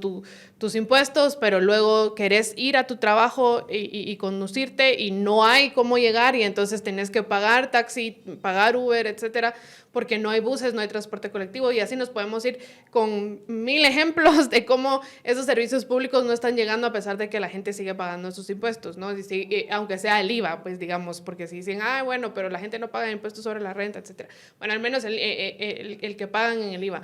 tus impuestos, pero luego querés ir a tu trabajo y conducirte y no hay cómo llegar y entonces tenés que pagar taxi, pagar Uber, etcétera, porque no hay buses, no hay transporte colectivo y así nos podemos ir con 1000 ejemplos de cómo esos servicios públicos no están llegando a pesar de que la gente sigue pagando sus impuestos, ¿no? Aunque sea el IVA, pues digamos, porque si dicen, bueno, pero la gente no paga impuestos sobre la renta, etcétera. Bueno, al menos el que pagan en el IVA.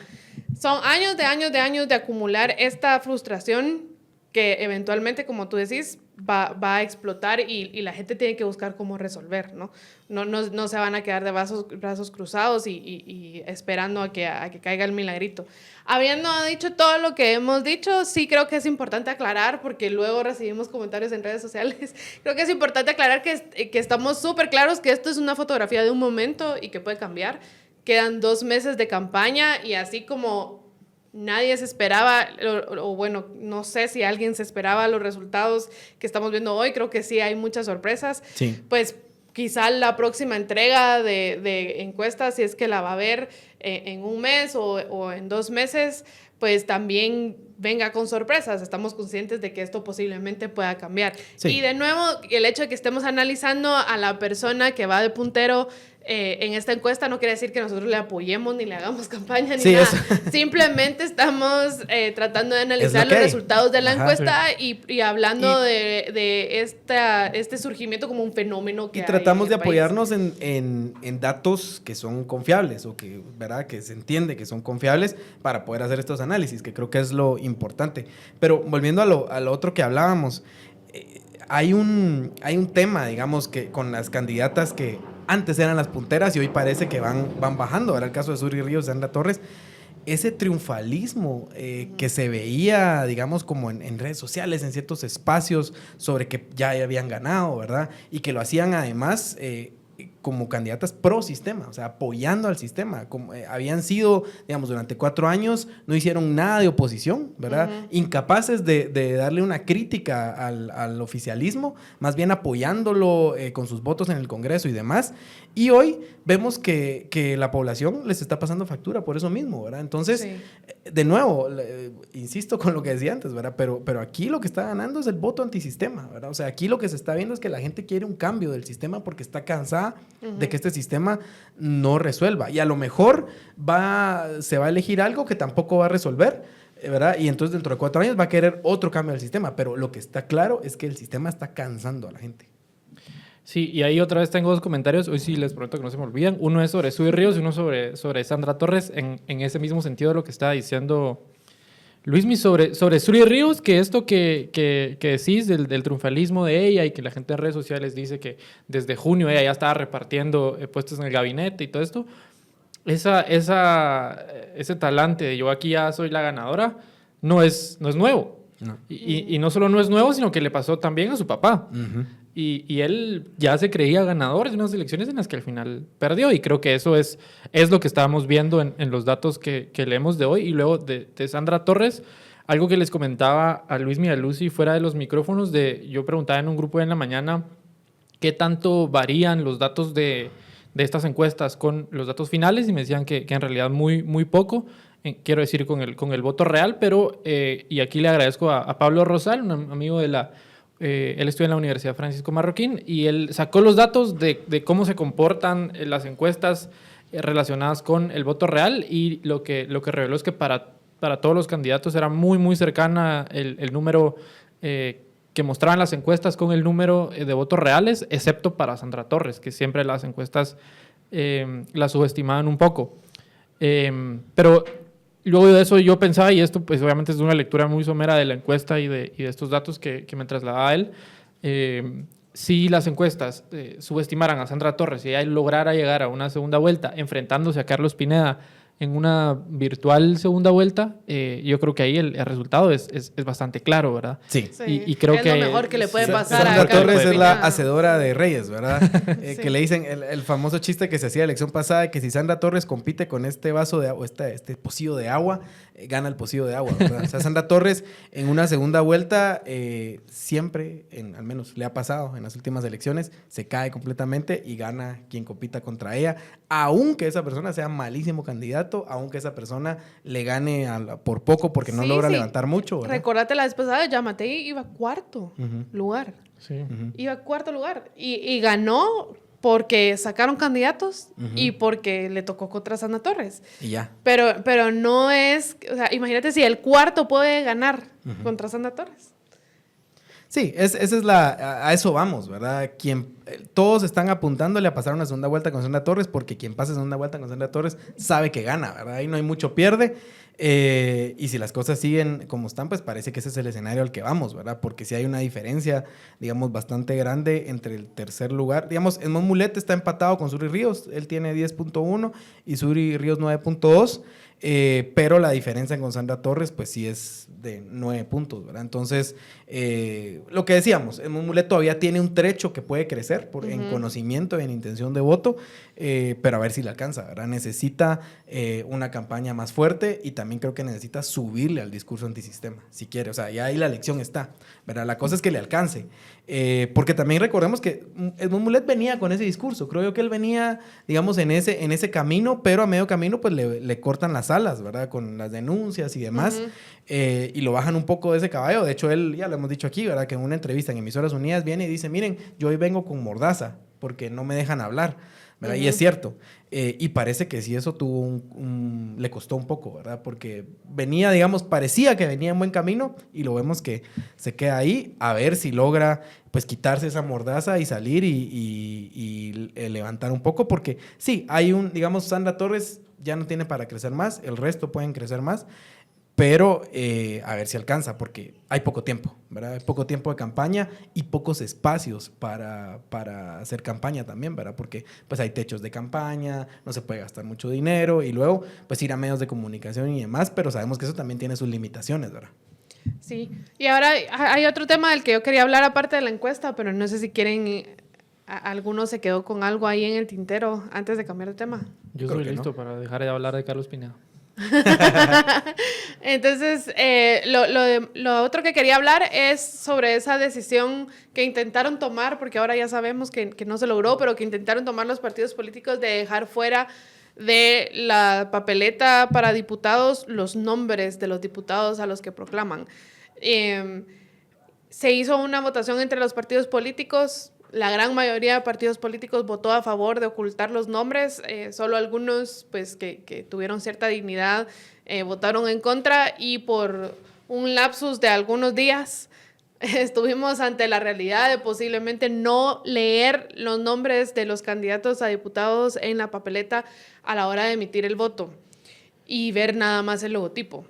Son años de acumular esta frustración que eventualmente, como tú decís, va a explotar y la gente tiene que buscar cómo resolver, ¿no? No se van a quedar de brazos cruzados y esperando a que caiga el milagrito. Habiendo dicho todo lo que hemos dicho, sí creo que es importante aclarar, porque luego recibimos comentarios en redes sociales, creo que es importante aclarar que estamos súper claros que esto es una fotografía de un momento y que puede cambiar. Quedan 2 meses de campaña y así como nadie se esperaba, o bueno, no sé si alguien se esperaba los resultados que estamos viendo hoy, creo que sí hay muchas sorpresas. Sí. Pues quizá la próxima entrega de encuestas, si es que la va a haber en un mes o en 2 meses, pues también venga con sorpresas. Estamos conscientes de que esto posiblemente pueda cambiar. Sí. Y de nuevo, el hecho de que estemos analizando a la persona que va de puntero en esta encuesta no quiere decir que nosotros le apoyemos ni le hagamos campaña ni nada. Simplemente estamos tratando de analizar los resultados de la encuesta y hablando de este surgimiento como un fenómeno que hay. Y tratamos de país. Apoyarnos en datos que son confiables o que, ¿verdad?, que se entiende que son confiables para poder hacer estos análisis, que creo que es lo importante. Pero volviendo a lo otro que hablábamos, hay un tema, digamos, que con las candidatas que antes eran las punteras y hoy parece que van bajando. Era el caso de Suri Ríos, Sandra Torres. ese triunfalismo que se veía, digamos, como en redes sociales, en ciertos espacios, sobre que ya habían ganado, ¿verdad? Y que lo hacían además como candidatas pro sistema, o sea, apoyando al sistema. Como, habían sido, digamos, durante 4 años, no hicieron nada de oposición, ¿verdad? Incapaces de darle una crítica al oficialismo, más bien apoyándolo con sus votos en el Congreso y demás. Y hoy vemos que la población les está pasando factura por eso mismo, ¿verdad? Entonces, de nuevo, insisto con lo que decía antes, ¿verdad? Pero aquí lo que está ganando es el voto antisistema, ¿verdad? O sea, aquí lo que se está viendo es que la gente quiere un cambio del sistema porque está cansada de que este sistema no resuelva. Y a lo mejor se va a elegir algo que tampoco va a resolver, ¿verdad? Y entonces dentro de 4 años va a querer otro cambio del sistema. Pero lo que está claro es que el sistema está cansando a la gente. Sí, y ahí otra vez tengo 2 comentarios. Hoy sí les prometo que no se me olvidan. Uno es sobre Suri Ríos y uno sobre Sandra Torres, en ese mismo sentido de lo que estaba diciendo Luismi sobre Suri Ríos, que esto que decís del triunfalismo de ella y que la gente en redes sociales dice que desde junio ella ya estaba repartiendo puestos en el gabinete y todo esto, ese talante de yo aquí ya soy la ganadora no es nuevo. No. Y no solo no es nuevo, sino que le pasó también a su papá. Y él ya se creía ganador de unas elecciones en las que al final perdió. Y creo que eso es lo que estábamos viendo en los datos que leemos de hoy. Y luego de Sandra Torres, algo que les comentaba a Luismi y a Lucy fuera de los micrófonos, yo preguntaba en un grupo en la mañana qué tanto varían los datos de estas encuestas con los datos finales, y me decían que en realidad muy, muy poco. Quiero decir, con el voto real, pero, y aquí le agradezco a Pablo Rosal, un amigo de él estudia en la Universidad Francisco Marroquín, y él sacó los datos de cómo se comportan las encuestas relacionadas con el voto real, y lo que reveló es que para todos los candidatos era muy, muy cercana el número que mostraban las encuestas con el número de votos reales, excepto para Sandra Torres, que siempre las encuestas la subestimaban un poco. Pero luego de eso yo pensaba, y esto pues obviamente es una lectura muy somera de la encuesta y de estos datos que me trasladaba a él, si las encuestas subestimaran a Sandra Torres y ella lograra llegar a una segunda vuelta enfrentándose a Carlos Pineda en una virtual segunda vuelta, yo creo que ahí el resultado es bastante claro, ¿verdad? Sí. Y creo es que lo mejor que le puede pasar a Sandra Carlos Torres es la Pineda. hacedora de reyes, ¿verdad? Sí. Que le dicen el famoso chiste que se hacía la elección pasada, que si Sandra Torres compite con este vaso de agua, este pocillo de agua, gana el pocillo de agua, ¿verdad? O sea, Sandra Torres en una segunda vuelta siempre, al menos le ha pasado en las últimas elecciones, se cae completamente y gana quien compita contra ella, aunque esa persona sea malísimo candidato, aunque esa persona le gane por poco porque no logra levantar mucho, ¿verdad? Recordate la vez pasada, Yamatei iba cuarto lugar. Sí. Iba cuarto lugar. Y ganó porque sacaron candidatos y porque le tocó contra Sandra Torres. Y ya. Pero no es... O sea, imagínate si el cuarto puede ganar contra Sandra Torres. Sí, esa es a eso vamos, ¿verdad? Todos están apuntándole a pasar una segunda vuelta con Sandra Torres porque quien pase segunda vuelta con Sandra Torres sabe que gana, ¿verdad? Ahí no hay mucho pierde. Y si las cosas siguen como están, pues parece que ese es el escenario al que vamos, ¿verdad? Porque si hay una diferencia, digamos, bastante grande entre el tercer lugar. Digamos, Edmond Mulet está empatado con Suri Ríos. Él tiene 10.1 y Suri Ríos 9.2. Pero la diferencia con Sandra Torres, pues sí es de 9 puntos, ¿verdad? Entonces, lo que decíamos, Edmond Mulet todavía tiene un trecho que puede crecer en conocimiento y en intención de voto, pero a ver si le alcanza, ¿verdad? Necesita una campaña más fuerte y también creo que necesita subirle al discurso antisistema, si quiere. O sea, ya ahí la elección está, ¿verdad? La cosa es que le alcance. Porque también recordemos que Edmond Mulet venía con ese discurso. Creo yo que él venía, digamos, en ese camino, pero a medio camino pues le cortan las alas, ¿verdad? Con las denuncias y demás. Y lo bajan un poco de ese caballo. De hecho, él, ya lo hemos dicho aquí, ¿verdad? Que en una entrevista en Emisoras Unidas viene y dice, miren, yo hoy vengo con mordaza porque no me dejan hablar, ¿verdad? Y es cierto. Y parece que sí eso le costó un poco, ¿verdad? Porque venía, digamos, parecía que venía en buen camino y lo vemos que se queda ahí a ver si logra pues quitarse esa mordaza y salir y levantar un poco, porque sí, digamos, Sandra Torres ya no tiene para crecer más, el resto pueden crecer más, pero a ver si alcanza, porque hay poco tiempo, ¿verdad? Hay poco tiempo de campaña y pocos espacios para hacer campaña también, ¿verdad? Porque pues hay techos de campaña, no se puede gastar mucho dinero y luego pues ir a medios de comunicación y demás, pero sabemos que eso también tiene sus limitaciones, ¿verdad? Sí, y ahora hay otro tema del que yo quería hablar aparte de la encuesta, pero no sé si quieren, alguno se quedó con algo ahí en el tintero antes de cambiar de tema. Yo soy listo para dejar de hablar de Carlos Pineda. Entonces, lo otro que quería hablar es sobre esa decisión que intentaron tomar, porque ahora ya sabemos que no se logró, pero que intentaron tomar los partidos políticos de dejar fuera de la papeleta para diputados los nombres de los diputados a los que proclaman. Se hizo una votación entre los partidos políticos. La gran mayoría de partidos políticos votó a favor de ocultar los nombres. Solo algunos, pues, que tuvieron cierta dignidad, votaron en contra, y por un lapsus de algunos días estuvimos ante la realidad de posiblemente no leer los nombres de los candidatos a diputados en la papeleta a la hora de emitir el voto y ver nada más el logotipo.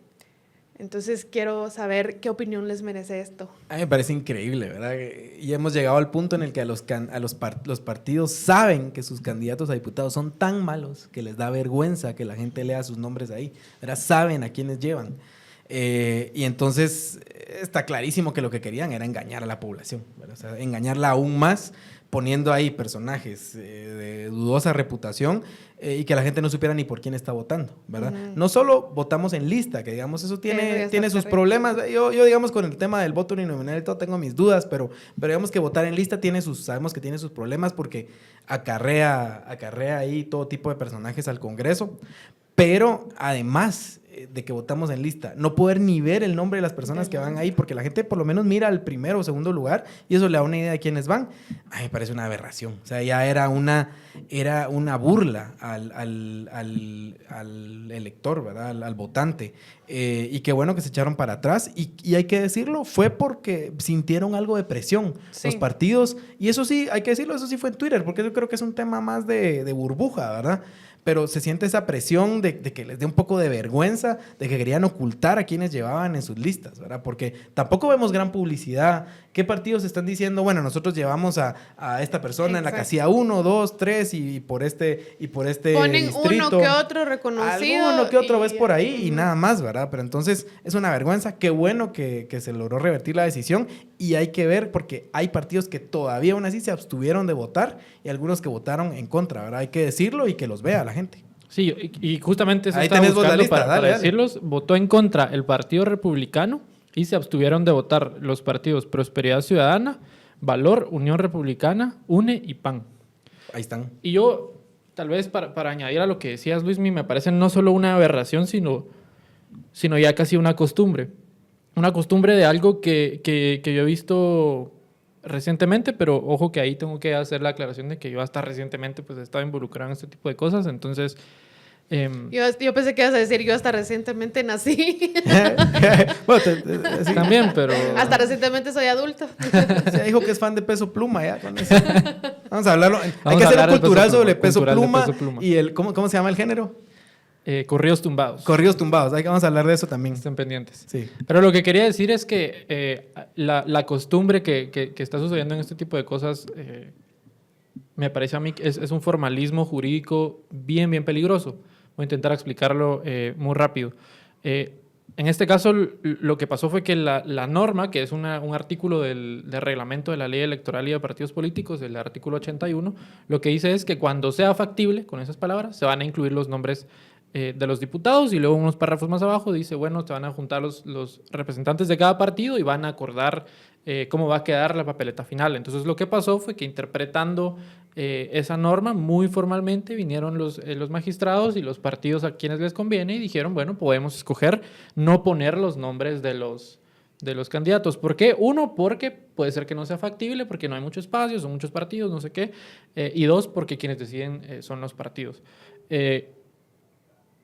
Entonces quiero saber qué opinión les merece esto. A mí me parece increíble, ¿verdad? Y hemos llegado al punto en el que los partidos saben que sus candidatos a diputados son tan malos que les da vergüenza que la gente lea sus nombres ahí, ¿verdad? Saben a quiénes llevan. Y entonces está clarísimo que lo que querían era engañar a la población, ¿verdad? O sea, engañarla aún más, poniendo ahí personajes de dudosa reputación y que la gente no supiera ni por quién está votando, ¿verdad? No solo votamos en lista, que digamos eso tiene sus problemas. Yo digamos con el tema del voto uninominal y todo tengo mis dudas, pero digamos que votar en lista sabemos que tiene sus problemas porque acarrea ahí todo tipo de personajes al Congreso, pero además de que votamos en lista, no poder ni ver el nombre de las personas que van ahí, porque la gente por lo menos mira al primero o segundo lugar y eso le da una idea de quiénes van. Ay, me parece una aberración. O sea, ya era una burla al elector, ¿verdad? Al votante. Y qué bueno que se echaron para atrás. Y hay que decirlo, fue porque sintieron algo de presión los partidos. Y eso sí, hay que decirlo, eso sí fue en Twitter, porque yo creo que es un tema más de burbuja, ¿verdad? Pero se siente esa presión de que les dé un poco de vergüenza, de que querían ocultar a quienes llevaban en sus listas, ¿verdad? Porque tampoco vemos gran publicidad. ¿Qué partidos están diciendo? Bueno, nosotros llevamos a esta persona en la casilla 1, 2, 3 y por este ponen distrito. Uno que otro reconocido. Alguno que otro ves por ahí y nada más, ¿verdad? Pero entonces es una vergüenza. Qué bueno que se logró revertir la decisión y hay que ver porque hay partidos que todavía aún así se abstuvieron de votar y algunos que votaron en contra, ¿verdad? Hay que decirlo y que los vea la gente. Sí, y justamente eso ahí estaba tenés buscando vos la lista, para dale. decirlos. Votó en contra el Partido Republicano y se abstuvieron de votar los partidos Prosperidad Ciudadana, Valor, Unión Republicana, UNE y PAN. Ahí están. Y yo, tal vez para añadir a lo que decías, Luismi, me parece no solo una aberración, sino ya casi una costumbre. Una costumbre de algo que yo he visto recientemente, pero ojo que ahí tengo que hacer la aclaración de que yo hasta recientemente pues he estado involucrado en este tipo de cosas, entonces... Yo pensé que ibas a decir, yo hasta recientemente nací. Bueno, sí. También, pero... Hasta recientemente soy adulto. Se dijo que es fan de Peso Pluma, ya con eso. Vamos a hablarlo. Hay que a hacer hablar un del cultural Peso sobre Pluma, Peso cultural de Pluma, Peso Pluma. y ¿cómo se llama el género? Corridos tumbados. Corridos tumbados. Vamos a hablar de eso también. Estén pendientes. Sí. Pero lo que quería decir es que la costumbre que está sucediendo en este tipo de cosas me parece a mí que es un formalismo jurídico bien, bien peligroso. Voy a intentar explicarlo muy rápido. En este caso, lo que pasó fue que la norma, que es un artículo del reglamento de la Ley Electoral y de Partidos Políticos, el artículo 81, lo que dice es que cuando sea factible, con esas palabras, se van a incluir los nombres de los diputados y luego unos párrafos más abajo dice, bueno, se van a juntar los representantes de cada partido y van a acordar cómo va a quedar la papeleta final. Entonces lo que pasó fue que interpretando esa norma muy formalmente vinieron los magistrados y los partidos a quienes les conviene y dijeron, bueno, podemos escoger no poner los nombres de los candidatos. ¿Por qué? Uno, porque puede ser que no sea factible, porque no hay mucho espacio, son muchos partidos, no sé qué. Y dos, porque quienes deciden son los partidos.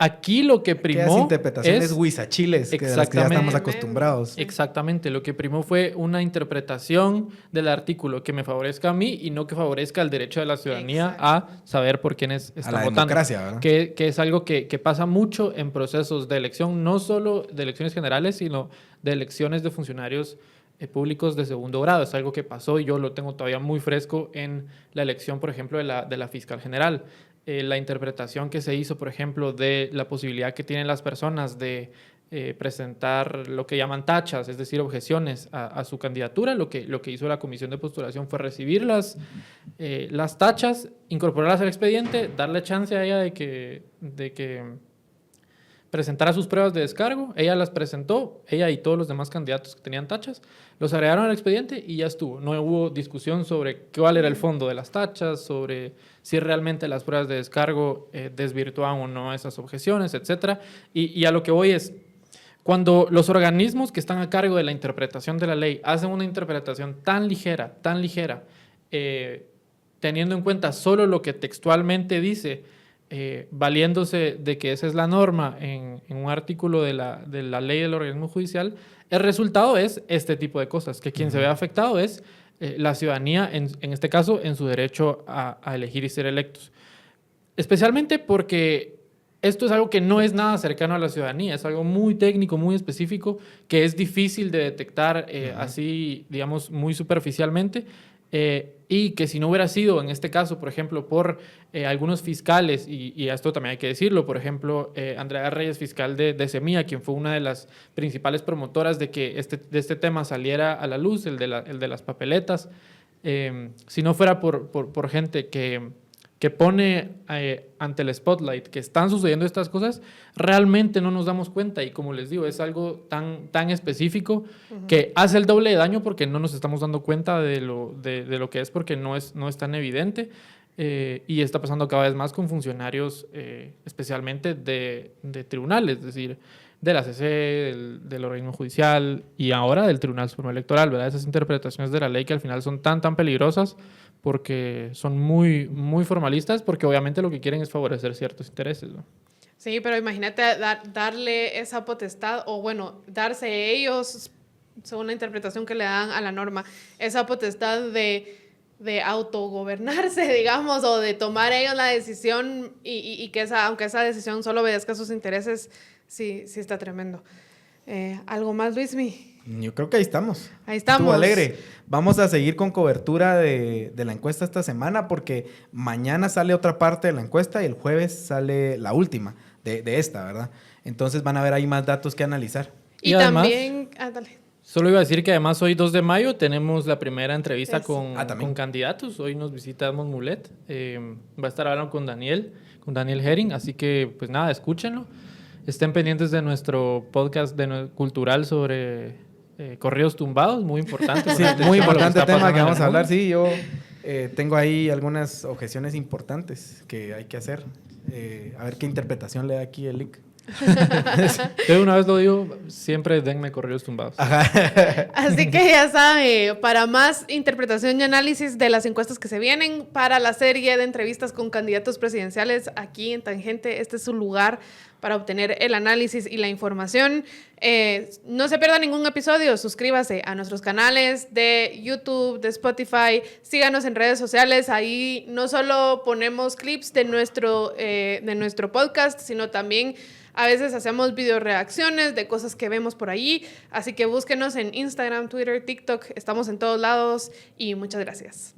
Aquí lo que primó aquellas interpretaciones huizachiles que de las que ya estamos acostumbrados. Exactamente, lo que primó fue una interpretación del artículo que me favorezca a mí y no que favorezca el derecho de la ciudadanía a saber por quiénes están votando. Democracia, ¿verdad? Que es algo que pasa mucho en procesos de elección, no solo de elecciones generales, sino de elecciones de funcionarios públicos de segundo grado. Es algo que pasó y yo lo tengo todavía muy fresco en la elección, por ejemplo, de la fiscal general. La interpretación que se hizo, por ejemplo, de la posibilidad que tienen las personas de presentar lo que llaman tachas, es decir, objeciones a su candidatura. Lo que hizo la comisión de postulación fue recibir las tachas, incorporarlas al expediente, darle chance a ella de que presentara sus pruebas de descargo. Ella las presentó, ella y todos los demás candidatos que tenían tachas, los agregaron al expediente y ya estuvo. No hubo discusión sobre cuál era el fondo de las tachas, sobre si realmente las pruebas de descargo desvirtúan o no esas objeciones, etc. Y a lo que voy es, cuando los organismos que están a cargo de la interpretación de la ley hacen una interpretación tan ligera, teniendo en cuenta solo lo que textualmente dice, valiéndose de que esa es la norma en un artículo de la ley del organismo judicial, el resultado es este tipo de cosas, que quien se ve afectado es la ciudadanía, en este caso, en su derecho a elegir y ser electos. Especialmente porque esto es algo que no es nada cercano a la ciudadanía, es algo muy técnico, muy específico, que es difícil de detectar así, digamos, muy superficialmente. Y que si no hubiera sido, en este caso, por ejemplo, por algunos fiscales, y esto también hay que decirlo, por ejemplo, Andrea Reyes, fiscal de Semilla, quien fue una de las principales promotoras de que este tema saliera a la luz, el de las papeletas, si no fuera por gente que pone ante el spotlight que están sucediendo estas cosas, realmente no nos damos cuenta. Y como les digo, es algo tan específico que hace el doble de daño porque no nos estamos dando cuenta de lo que es, porque no es tan evidente. Y está pasando cada vez más con funcionarios, especialmente de tribunales, es decir, de la CC, del organismo judicial y ahora del Tribunal Supremo Electoral, ¿verdad? Esas interpretaciones de la ley que al final son tan peligrosas porque son muy formalistas, porque obviamente lo que quieren es favorecer ciertos intereses, ¿no? Sí, pero imagínate darle esa potestad, o bueno, darse ellos, según la interpretación que le dan a la norma, esa potestad de autogobernarse, digamos, o de tomar ellos la decisión y que aunque esa decisión solo obedezca a sus intereses, sí está tremendo. ¿Algo más, Luismi? Yo creo que ahí estamos. Ahí estamos. Estuvo alegre. Vamos a seguir con cobertura de la encuesta esta semana porque mañana sale otra parte de la encuesta y el jueves sale la última de esta, ¿verdad? Entonces van a ver ahí más datos que analizar. Y además, también... dale. Solo iba a decir que además hoy 2 de mayo tenemos la primera entrevista con candidatos. Hoy nos visita Edmond Mulet. Va a estar hablando con Daniel Herring. Así que, pues nada, escúchenlo. Estén pendientes de nuestro podcast cultural sobre corridos tumbados. Muy importante. Sí, muy importante tema que vamos a hablar. Sí, yo tengo ahí algunas objeciones importantes que hay que hacer. A ver qué interpretación le da aquí el link. Yo una vez lo digo, siempre denme corridos tumbados. Ajá. Así que ya sabe, para más interpretación y análisis de las encuestas que se vienen, para la serie de entrevistas con candidatos presidenciales aquí en Tangente, este es su lugar para obtener el análisis y la información. No se pierda ningún episodio, suscríbase a nuestros canales de YouTube, de Spotify, síganos en redes sociales, ahí no solo ponemos clips de nuestro podcast, sino también a veces hacemos video reacciones de cosas que vemos por allí, así que búsquenos en Instagram, Twitter, TikTok, estamos en todos lados y muchas gracias.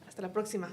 Hasta la próxima.